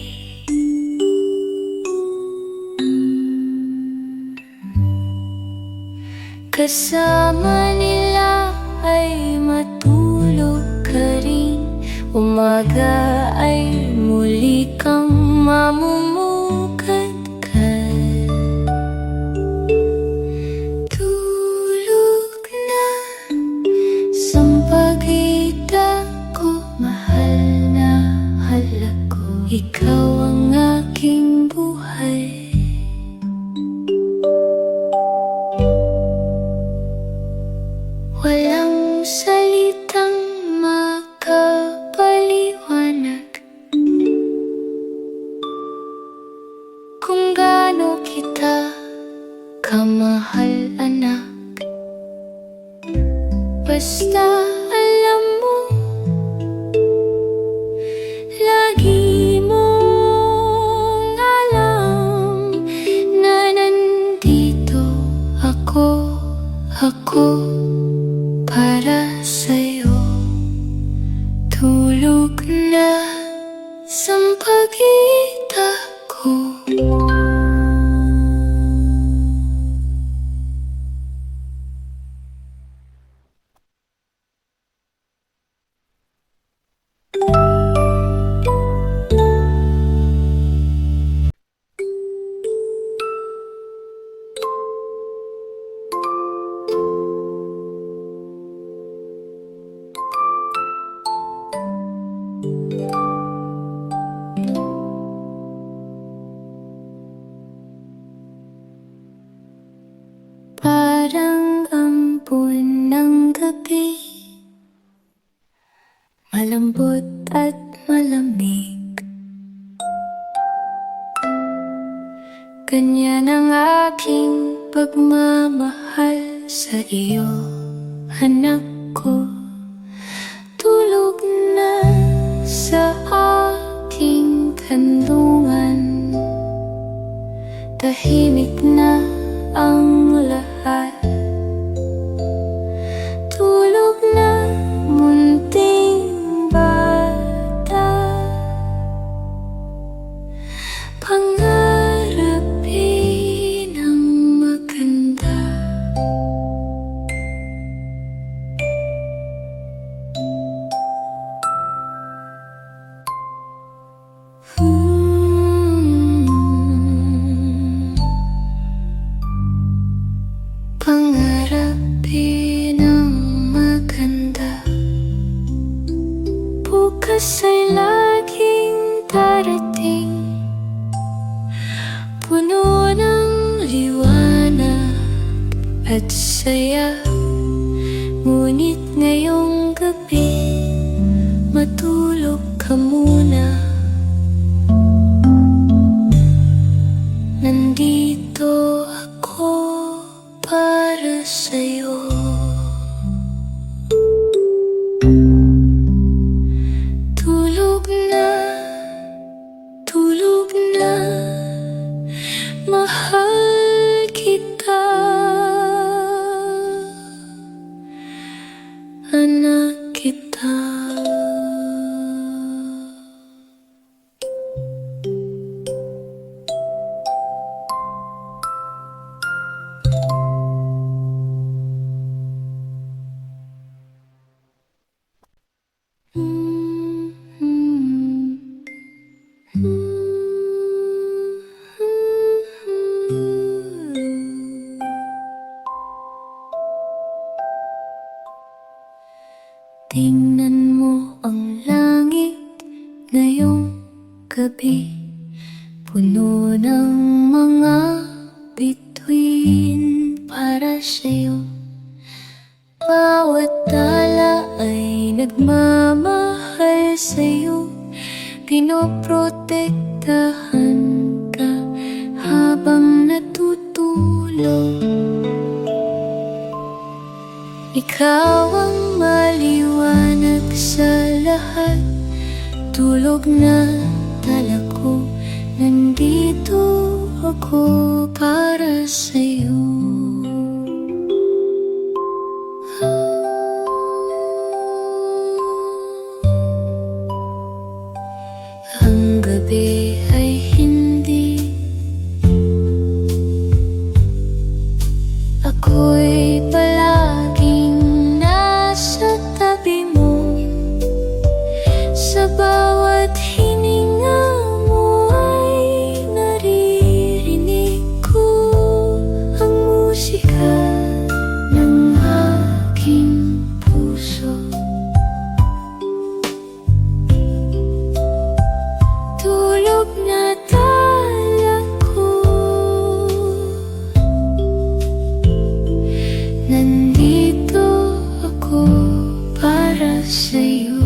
Kasama nila ay matulog ka rin, umaga ay muli kang mamumugad. Ikaw ang aking buhay. Walang salitang makapaliwanag mahal, anak. Basta alam mo, lagi mong alam na nandito ako para sa'yo. Tulog na sampagitan ko. Parang ampun ng gabi, malambot at malamig. Ganyan ang aking pagmamahal sa iyo, anak ko. Tulog na sa aking kandungan, tahimik na ang lahat. Tulog na, munting bata. Pangarapin ang maganda. Pangarapin ang maganda. Bukas ay laging darating, puno ng liwanag at saya. Ngunit ngayong gabi, matulog ka muna. Nandito ako para sa'yo. Tulog na, mahal kita, anak kita. Tingnan mo ang langit ngayong gabi, puno ng mga bituin para sa'yo. Bawat tala ay nagmamahal sa'yo, pinoprotektahan ka habang natutulog. Ikaw ang maliwanag sa lahat. Tulog na, tala ko, nandito ako para sa'yo. Ang gabi ay hindi, ako'y palaging nasa tabi mo. Sa bawat hininga mo ay naririnig ko ang musika ng aking puso. Tulog na tala ko, nandito ako para sa'yo.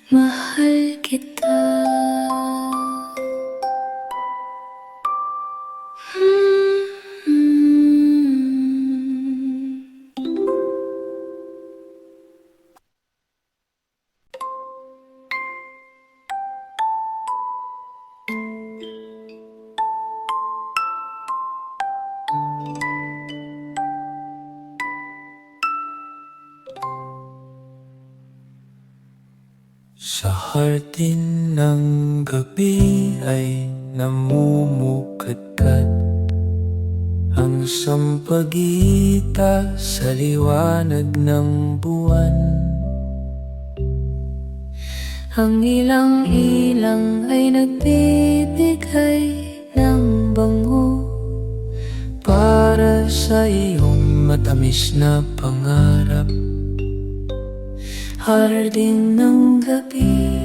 mahal kita. Sa hardin ng gabi ay namumukadkad ang sampagita sa liwanag ng buwan. Ang ilang-ilang ay nagbibigay ng bango Para sa iyong matamis na pangarap. hardin ng gabi,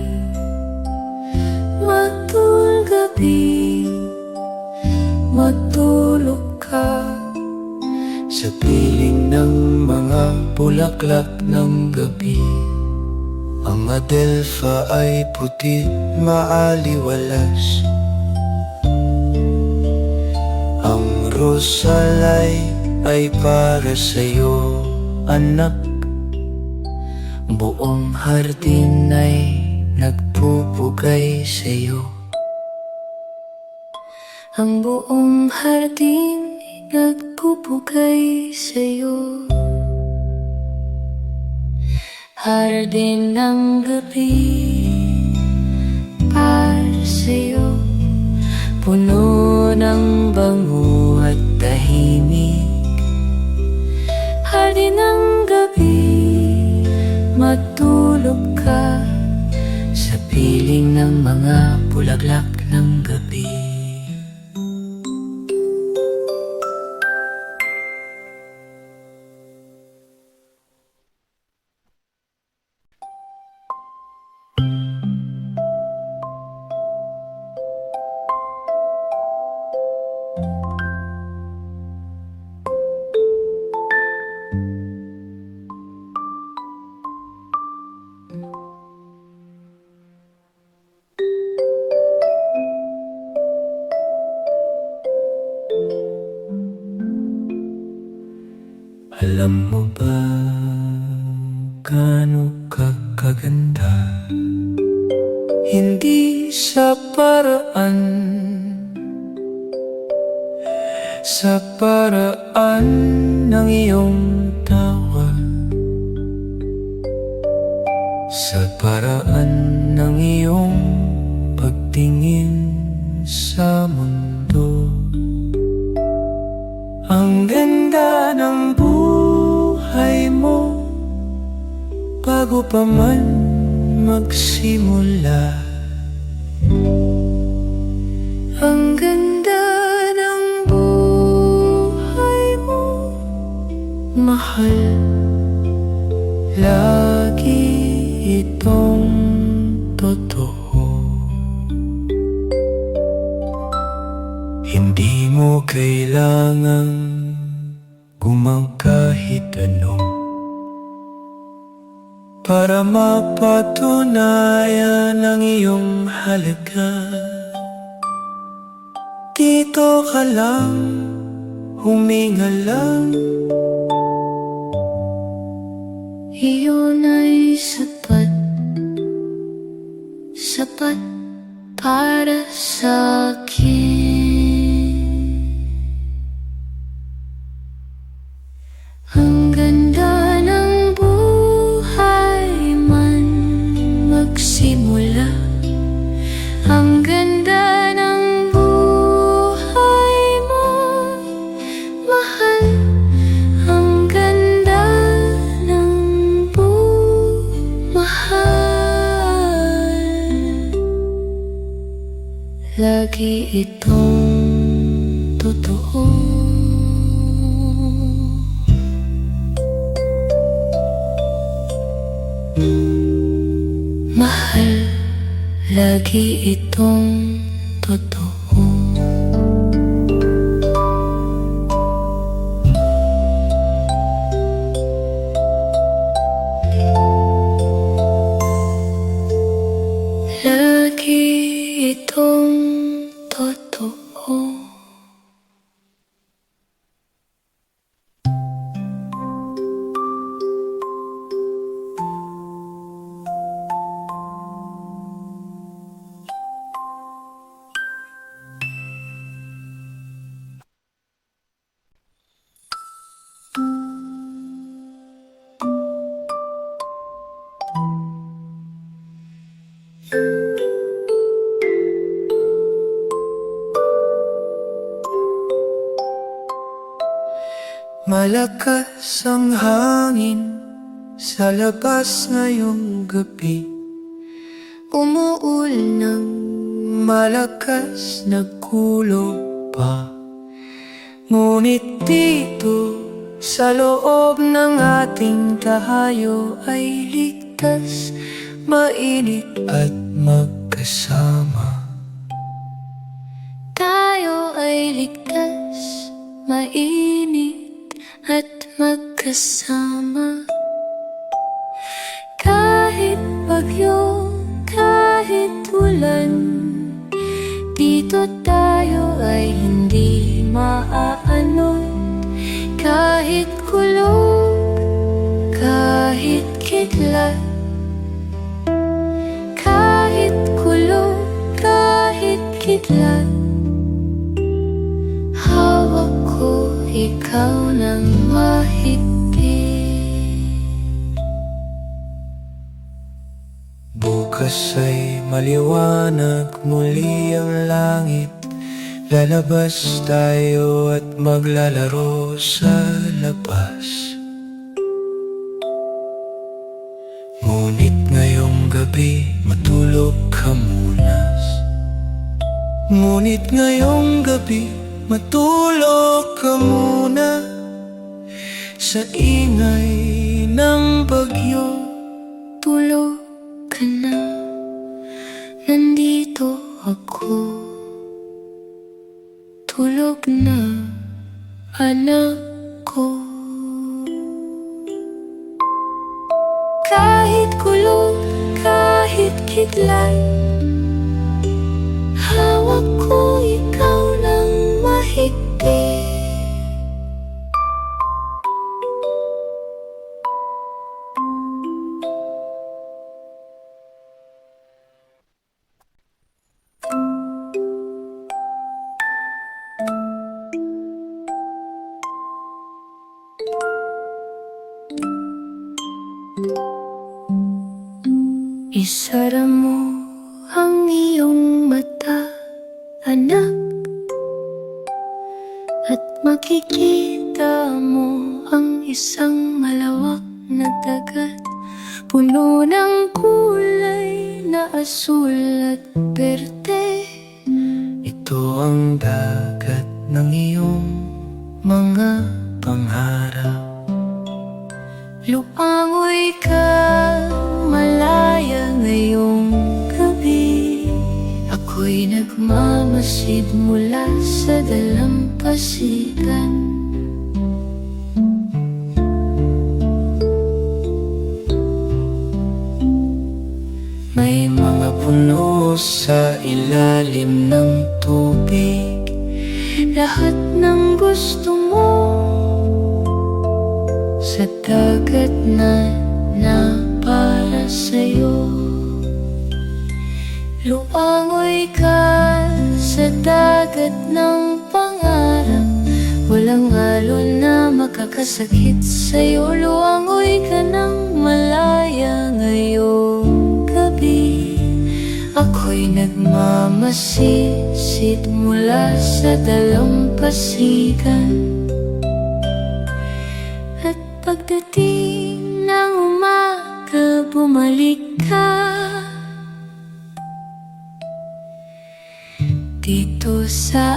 matul gabi, matulog ka Sa piling ng mga bulaklak ng gabi. Ang adelpha ay puti, maaliwalas. Ang rosalay ay para sa'yo, anak. Buong hardin ay nagpupugay sa'yo. Ang buong hardin ay nagpupugay sa'yo. Hardin ng gabi para sa'yo, puno ng bango at tahimik. Hardin ng gabi, matulog ka sa piling ng mga bulaklak ng gabi. Alam mo ba gaano ka kaganda? Hindi sa paraan, sa paraan ng iyong tawa, sa paraan ng iyong pagtingin sa mundo. Ang ganda ng buhay mo bago pa man magsimula. Ang ganda ng buhay mo, Mahal, lagi itong totoo. Hindi mo kailangang gumang kahit ano para mapatunayan ang iyong halaga. Dito ka lang, huminga lang. iyon ay sapat, sapat para sa akin. Ang ganda ng buhay man magsimula. Ang ganda ng buhay mo, mahal. Ang ganda ng mahal. Lagi itong totoo. Mahal, lagi itong totoo. itong totoo. Malakas ang hangin sa labas ngayong gabi. Umuul ng Malakas nagkulog pa. Ngunit dito sa loob ng ating tahayo ay ligtas, mainit at magkasama. tayo ay ligtas, mainit at magkasama. Kahit bagyo, kahit ulan, dito tayo ay hindi maaalon. Kahit kulog, kahit kidlat, kahit kulog, kahit kidlat, hawak ko ikaw ng mahigpit. Bukas ay maliwanag muli ang langit. Lalabas tayo at maglalaro sa labas. Ngunit ngayong gabi matulog ka muna. Ngunit ngayong gabi matulog ka muna. Sa ingay ng bagyo, Tulog ka na, nandito ako. Tulog na, anak ko. Kahit kulog, kahit kidlat, hawak ko ikaw ng mahigpit. Isara mo ang iyong mata, anak, at makikita mo ang isang malawak na dagat, puno ng kulay na asul at berde. ito ang dagat ng iyong mga pangarap. Lumangoy ka malaya ngayong gabi. Ako'y nagmamasid mula sa dalampasigan. May mga puno sa ilalim ng tubig. Lahat ng gusto mo sa dagat na para sa'yo. Lumangoy ka sa dagat ng pangarap, walang alon na makakasakit sa'yo. Lumangoy ka ng malaya ngayong gabi. Ako'y nagmamasisid mula sa dalampasigan. At pagdating ng umaga, bumalik ka dito sa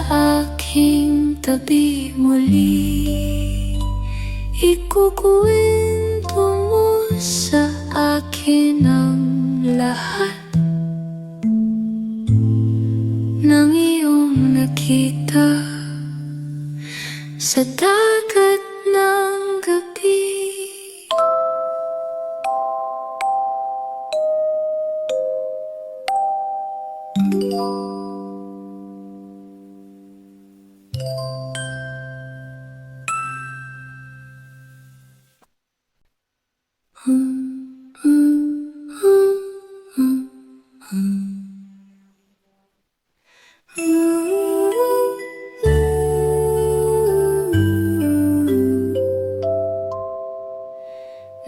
aking tabi muli. Ikukwento mo sa akin ang lahat ng iyong nakita sa dagat ng gabi.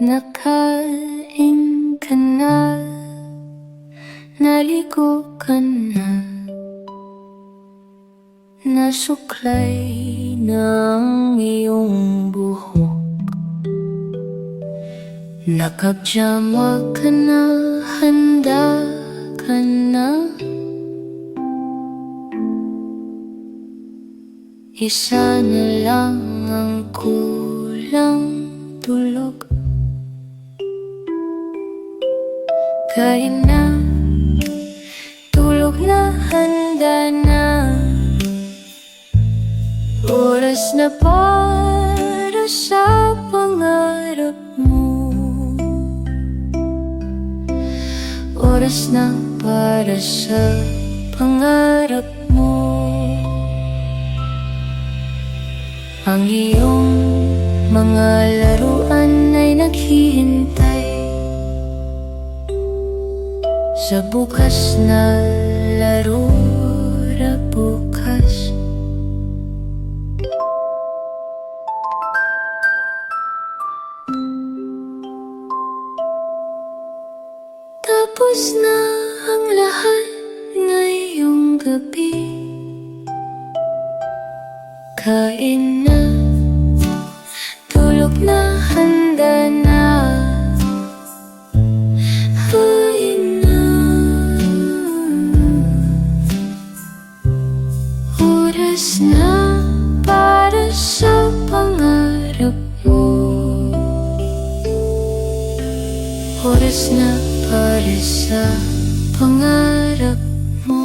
Nakain ka na, naligo ka na, nasuklay ng iyong buhok. Nakapjama ka na, handa ka na. Isa na lang ang kulang, tulog. Kain na, tulog na, handa na. Oras na para sa pangarap mo. Oras na para sa pangarap mo. Ang iyong mga laruan ay naghihintay sa bukas na laro ra bukas. Tapos na ang lahat ngayong gabi. Kain na, tulog na, handa na. Kain na, oras na para sa pangarap mo. Oras na para sa pangarap mo.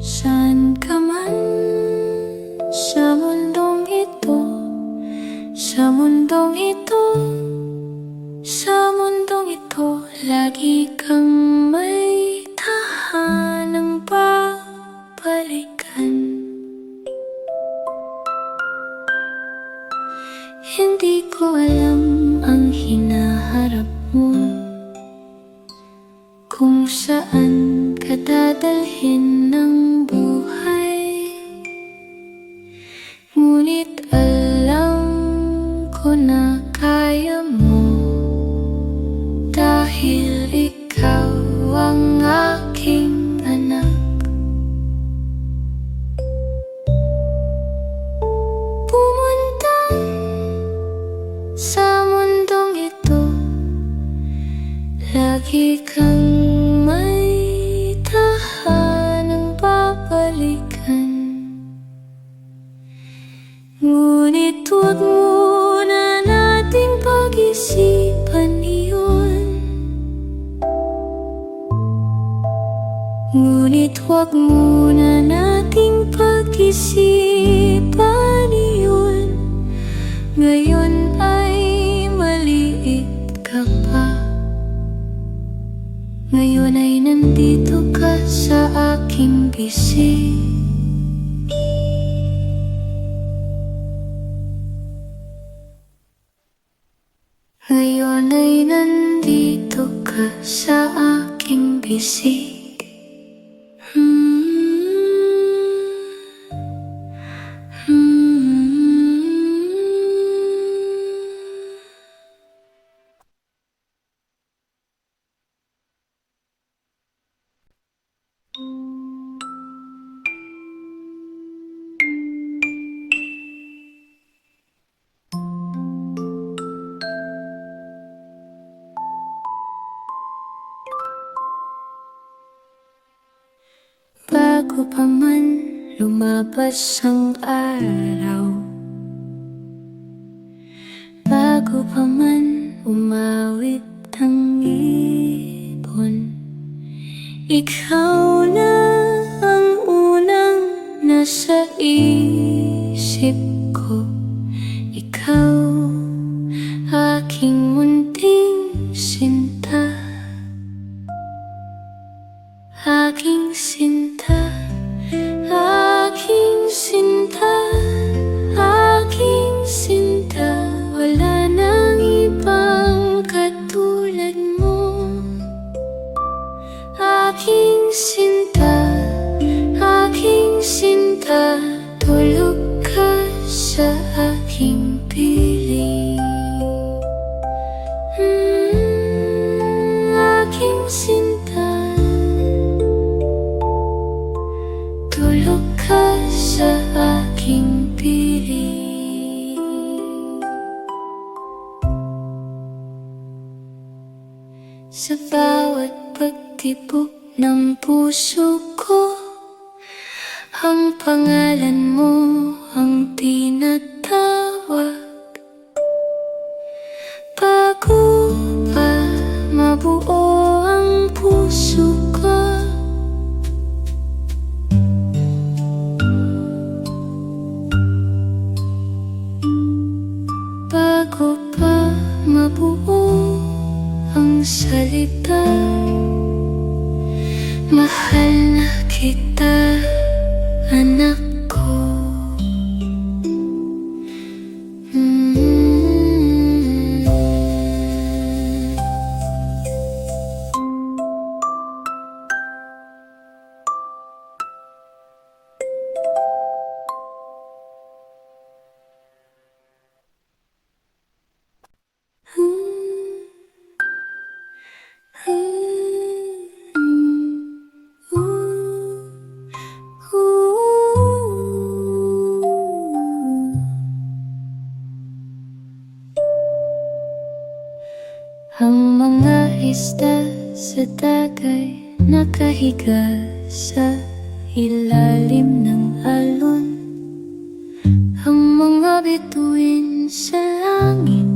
Saan ka man sa mundong ito, sa mundong ito, sa mundong ito, lagi kang may tahanang babalikan. Hindi ko alam ang hinaharap mo, kung saan ka dadalhin ng buhay. Ngunit alam ko na kaya mo, dahil ikaw ang aking anak. Pumunta sa mundong ito, lagi kang may tahanang babalikan. Ngunit huwag muna nating pag-isipan iyon. Ngunit huwag muna nating pag-isipan iyon. Ngayon ay maliit ka pa. Ngayon ay nandito ka sa aking bisig. Ngayon ay nandito ka sa aking bisig. Bago pa man lumabas ang araw, bago pa man umawit ang ibon, ikaw na ang unang nasa isip ko. Ikaw, aking munting sinta, aking sinta, aking sinta, aking sinta. Wala nang ibang katulad mo. Aking sinta, aking sinta, tulog ka sa aking piling. Aking sinta, tulog ka sa aking piling. Sa bawat pagtibok ng puso ko, ang pangalan mo ang tinatawag. Bago pa mabuo ang puso ko, bago pa mabuo ang salita, mahal na kita, anak ko. Ang mga isda sa dagat nakahiga sa ilalim ng alon. Ang mga bituin sa langit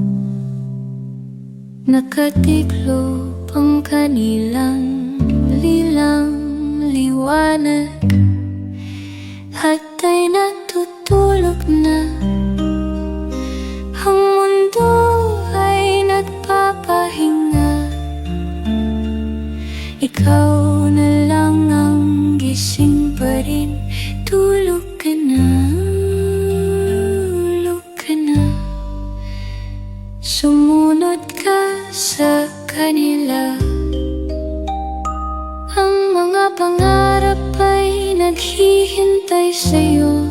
nakatiklop ang kanilang liwanag, at ay natutulog na. Ang mundo ay nagpapahinga. Ikaw na lang ang gising pa rin. Tulog ka na, tulog ka na. Sumunod ka sa kanila. Ang mga pangarap ay naghihintay sa'yo.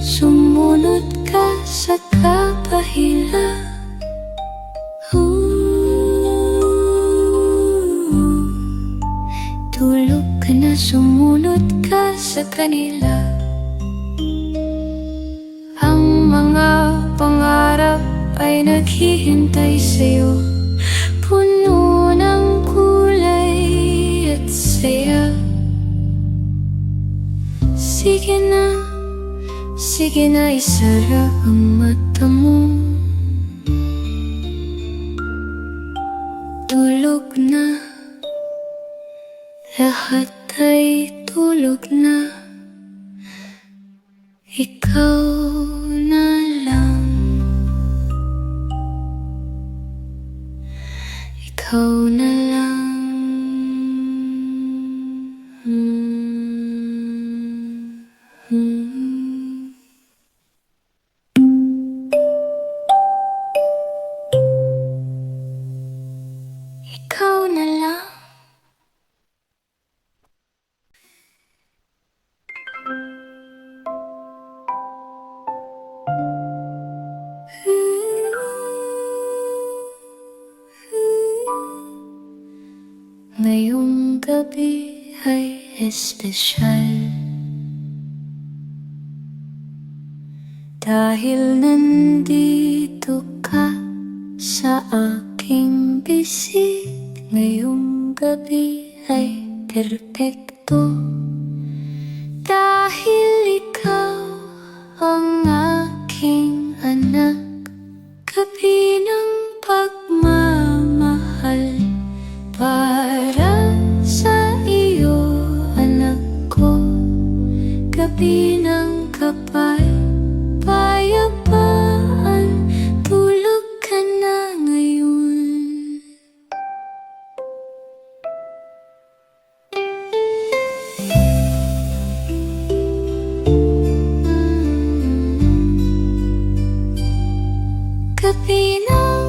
Sumunod ka sa kapahila. Tulog ka na, sumunod ka sa kanila. Ang mga pangarap ay naghihintay sa'yo, puno ng kulay at saya. Sige na, isara ang mata mo. Tulog na, lahat ay tulog na. Ikaw na lang, ikaw na lang. Ikaw na lang. Ngayong gabi ay espesyal, dahil nandito ka sa aking bisig. Ngayong gabi ay perpekto, dahil ikaw ang aking anak. Gabi ng pagmamahal para sa iyo, anak ko. Gabi ng kapayapaan, tulog ka na ngayon. Gabi ng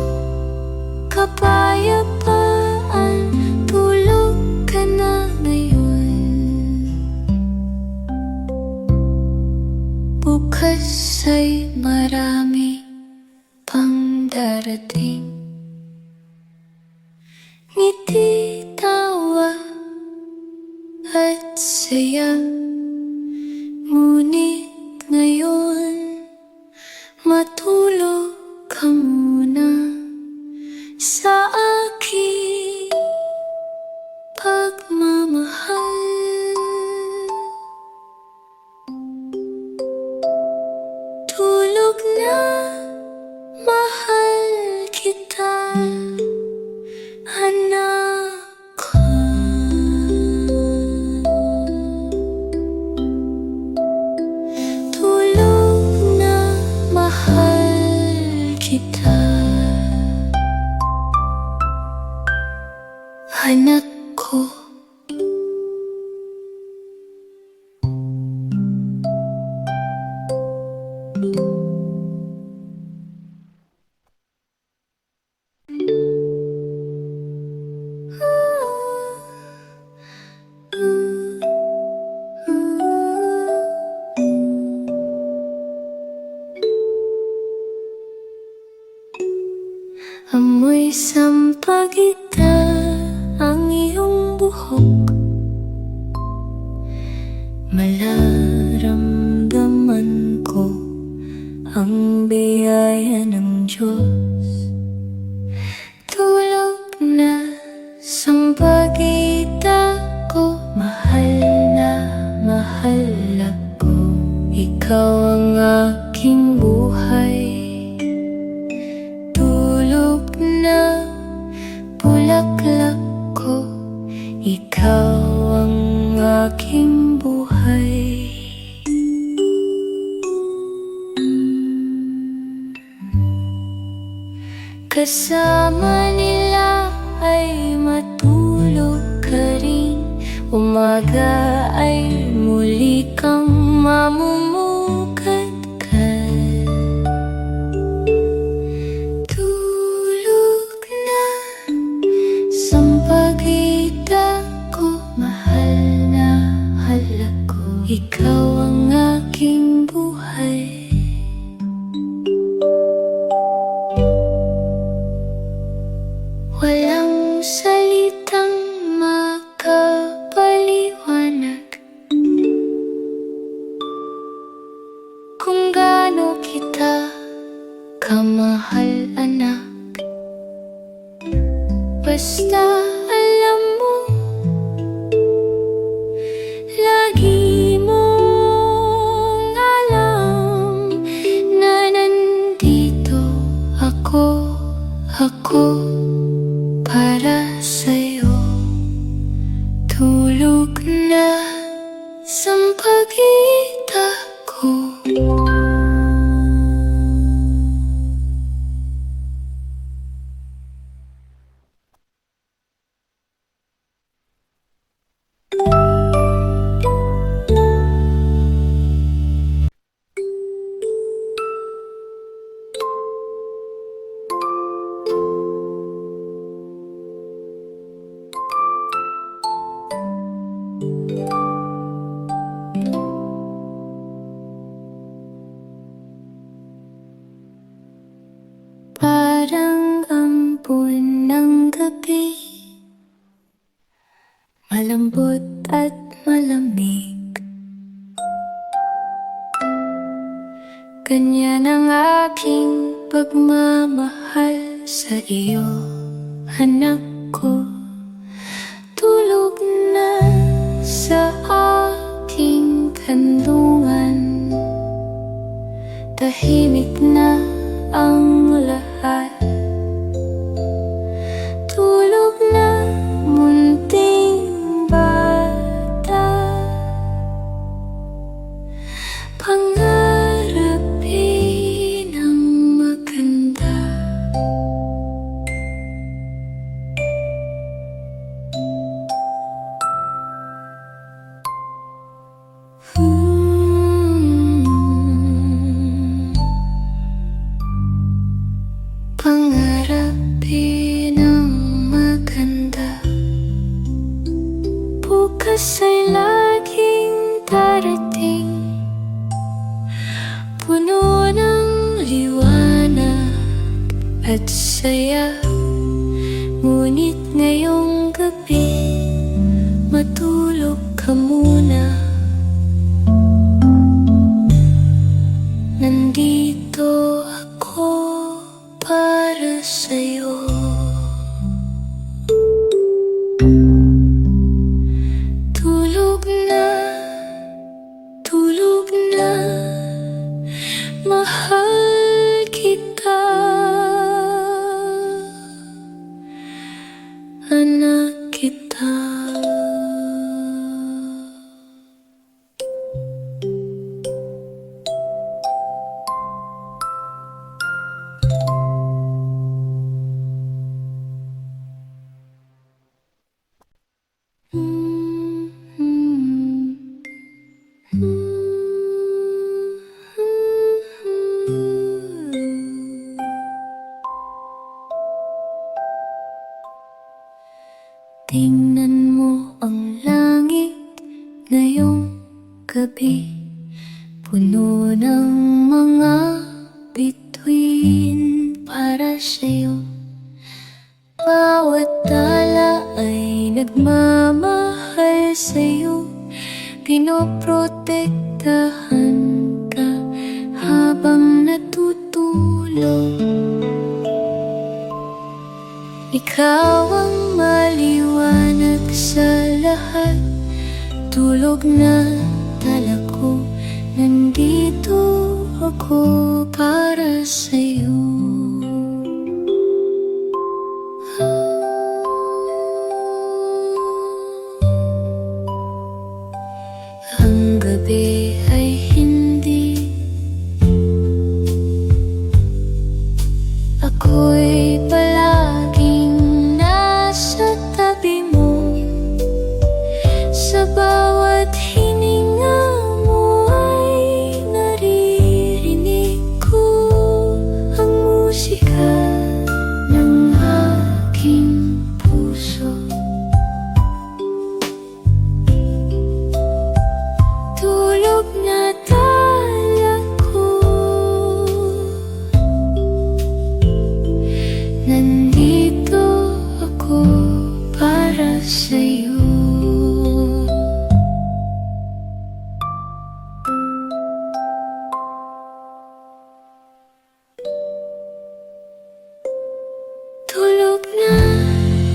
kapayapaan, tulog ka na ngayon. Bukas ay marami pang darating. Ngiti, tawa at saya. Ngunit ngayon, matulog ka muna sa aking pagmamahal. Tulog na, mahal kita, anak ko. Tulog na, mahal kita, anak ko. Amoy sampagita ang iyong buhok, malaramdaman ko ang biyaya ng Diyos. Tulog na, sampagita ko, mahal ako. Ikaw ang aking buhay. Tulog na, bulaklak ko, ikaw ang aking buhay. Kasama nila ay matulog ka rin. Umaga ay muli kang mamumukadkad. Tulog na, sampagita ko, mahal ako. Ikaw ang aking buhay. Walang salitang makapaliwanag kung gaano kita kamahal, anak. Basta alam mo, lagi mong alam na nandito ako para sa'yo. Tulog na, sampagita ko. Parang ampon ng gabi, malambot at malamig. Ganyan ang aking pagmamahal sa iyo, anak ko. Tulog na, kanlungan. Tahimik na ang lahat. Tulog na munting bata. Pangarapin ang maganda. Pangarapin ang maganda. Bukas ay laging darating, puno ng liwanag at saya. Ngunit ngayong gabi, matulog ka muna. Nandito ako para sa'yo. Tulog na, mahal kita, anak kita. Tingnan mo ang langit ngayong gabi, puno ng mga bituin para sa'yo. Bawat tala ay nagmamahal sa'yo, pinoprotektahan ka habang natutulog. Ikaw ang maliwanag sa lahat. Tulog na tala ko, nandito ako para sa'yo. Ang gabi ay hindi, ako'y palaging nasa tabi mo. Sa bawat hininga mo ay naririnig ko ang musika ng aking puso. Tulog na tala ko, nandito ako para sa'yo. Tulog na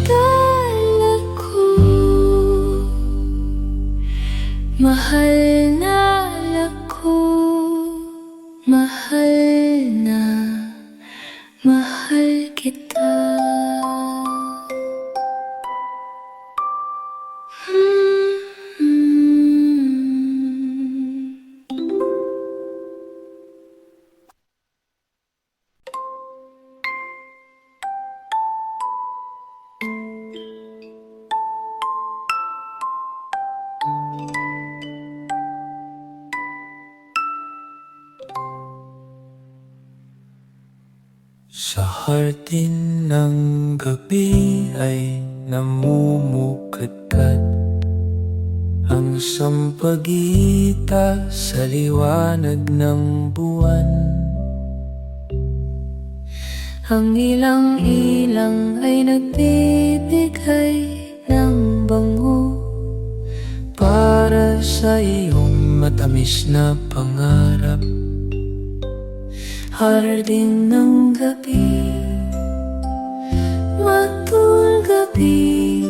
tala ko, mahal na ako, mahal na mahal kita. Sa hardin ng gabi ay namumukadkad ang sampagita sa liwanag ng buwan. Ang ilang-ilang ay nagbibigay ng bango para sa iyong matamis na pangarap. Hardin ng gabi, matul gabi,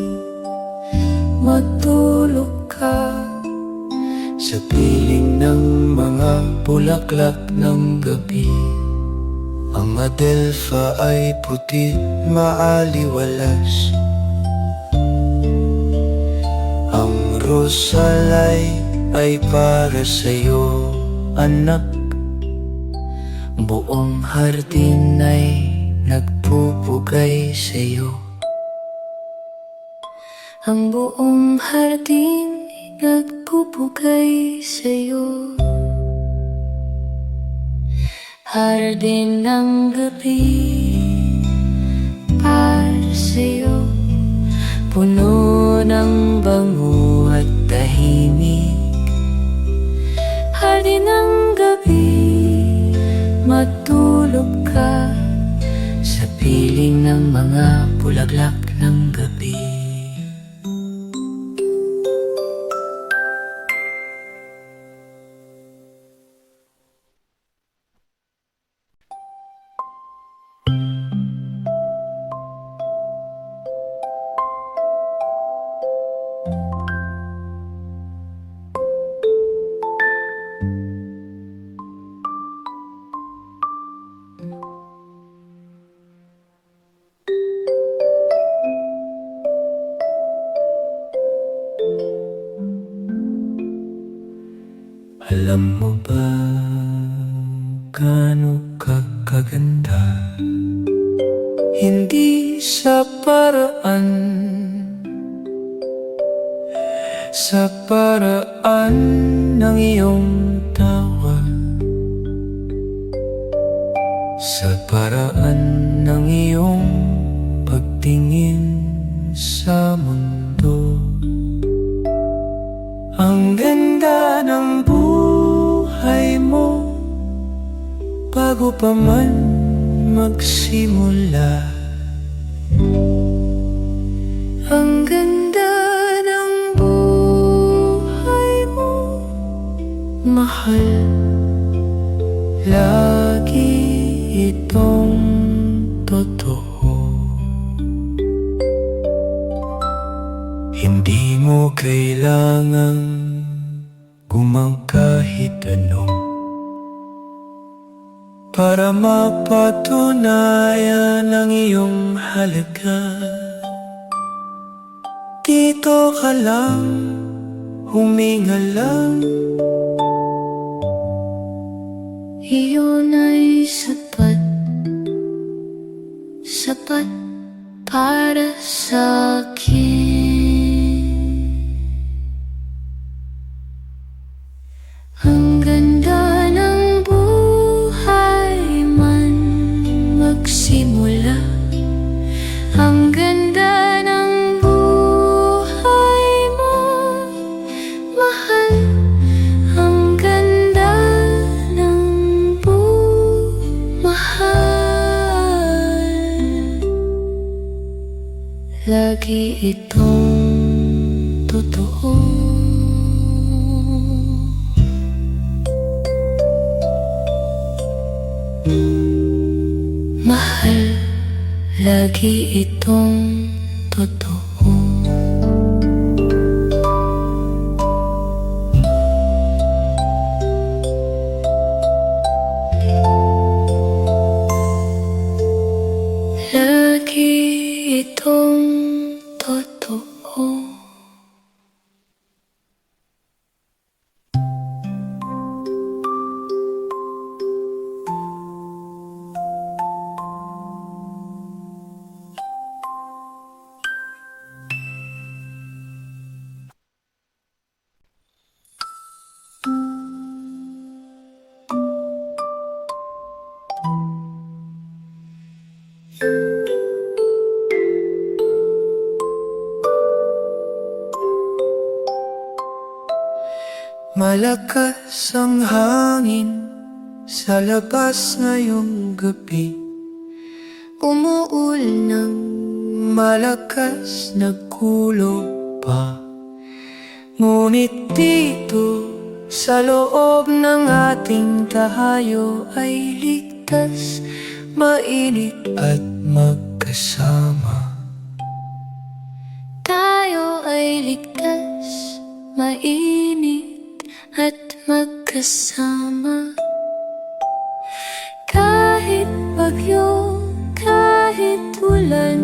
matulog ka sa piling ng mga bulaklak ng gabi. Ang adelpha ay puti, maaliwalas. Ang rosalay ay para sa'yo, anak. Buong hardin ay nagpupugay sa'yo. Ang buong hardin ay nagpupugay sa'yo. Hardin ng gabi para sa'yo, puno ng bango at tahimik. Hardin ng gabi, matulog ka sa piling ng mga bulaklak ng gabi. Alam mo ba gaano ka kaganda? Hindi sa paraan ng iyong tawa, sa paraan ng iyong pagtingin sa mundo. Ang ganda ng buhay mo bago pa man magsimula. Ang ganda ng buhay mo, Mahal, lagi itong totoo. Hindi mo kailangang gumang kahit ano para mapatunayan ang iyong halaga. Dito ka lang, huminga lang. iyon ay sapat, sapat para sa'kin. Ang ganda ng buhay man magsimula. Ang ganda ng buhay mo, mahal. Ang ganda ng mahal. Lagi itong totoo. Mahal, lagi itong totoo. Lagi itong totoo. Malakas ang hangin sa labas ngayong gabi. Umuul ng Malakas nagkulog pa. Ngunit dito sa loob ng ating tahayo ay ligtas, mainit at magkasama. tayo ay ligtas, mainit at magkasama. Kahit bagyo, kahit ulan,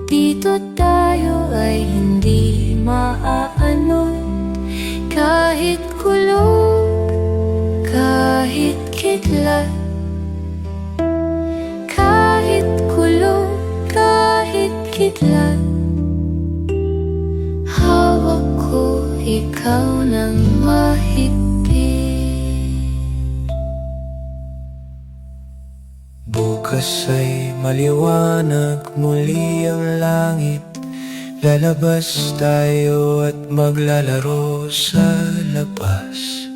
dito tayo ay hindi maaalon. Kahit kulog, kahit kidlat, kahit kulog, kahit kidlat, hawak ko ikaw ng mahigpit. Bukas ay maliwanag muli ang langit. Lalabas tayo at maglalaro sa labas.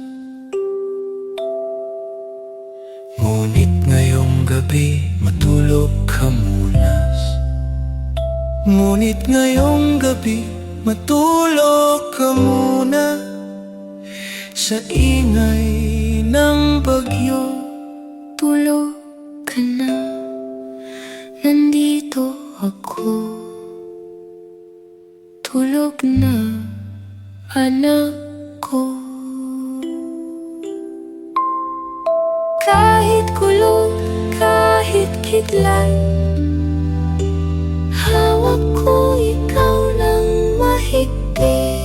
Ngunit ngayong gabi matulog ka muna. Ngunit ngayong gabi matulog ka muna. Sa ingay ng bagyo, Tulog ka na, nandito ako. Tulog na, anak ko. Kahit kulog, kahit kidlat, hawak ko ikaw ng mahigpit.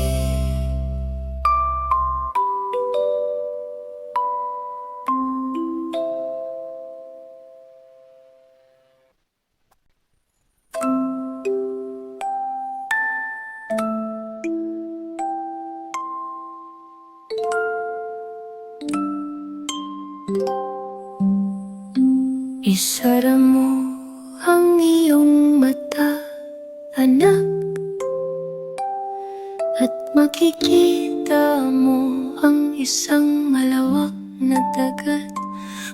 Isara mo ang iyong mata, anak, at makikita mo ang isang malawak na dagat,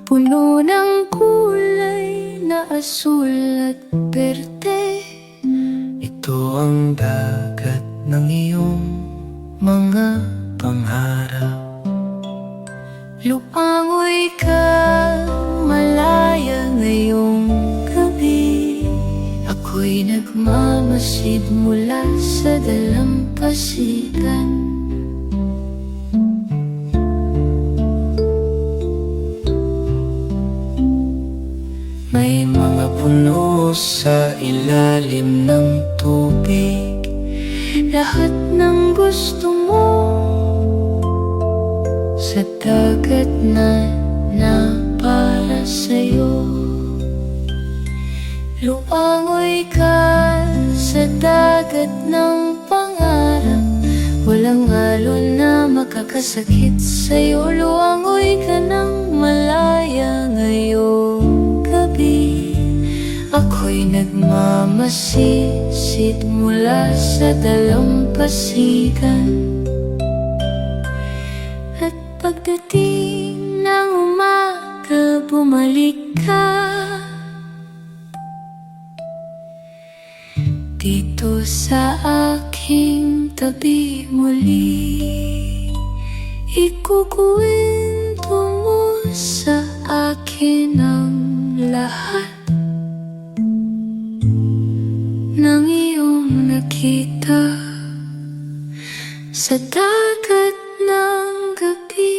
puno ng kulay na asul at berde. ito ang dagat ng iyong mga pangarap. Lumangoy ka malaya ngayong gabi. Ako'y nagmamasid mula sa dalampasigan. May mga puno sa ilalim ng tubig. Lahat ng gusto mo sa dagat na para sa'yo. Lumangoy ka sa dagat ng pangarap. Walang alon na makakasakit sa'yo. Lumangoy ka ng malaya ngayong gabi. Ako'y nagmamasisid mula sa dalampasigan. At pagdating ng umaga, bumalik ka dito sa aking tabi muli. Ikukwento mo sa akin ang lahat ng iyong nakita sa dagat ng gabi.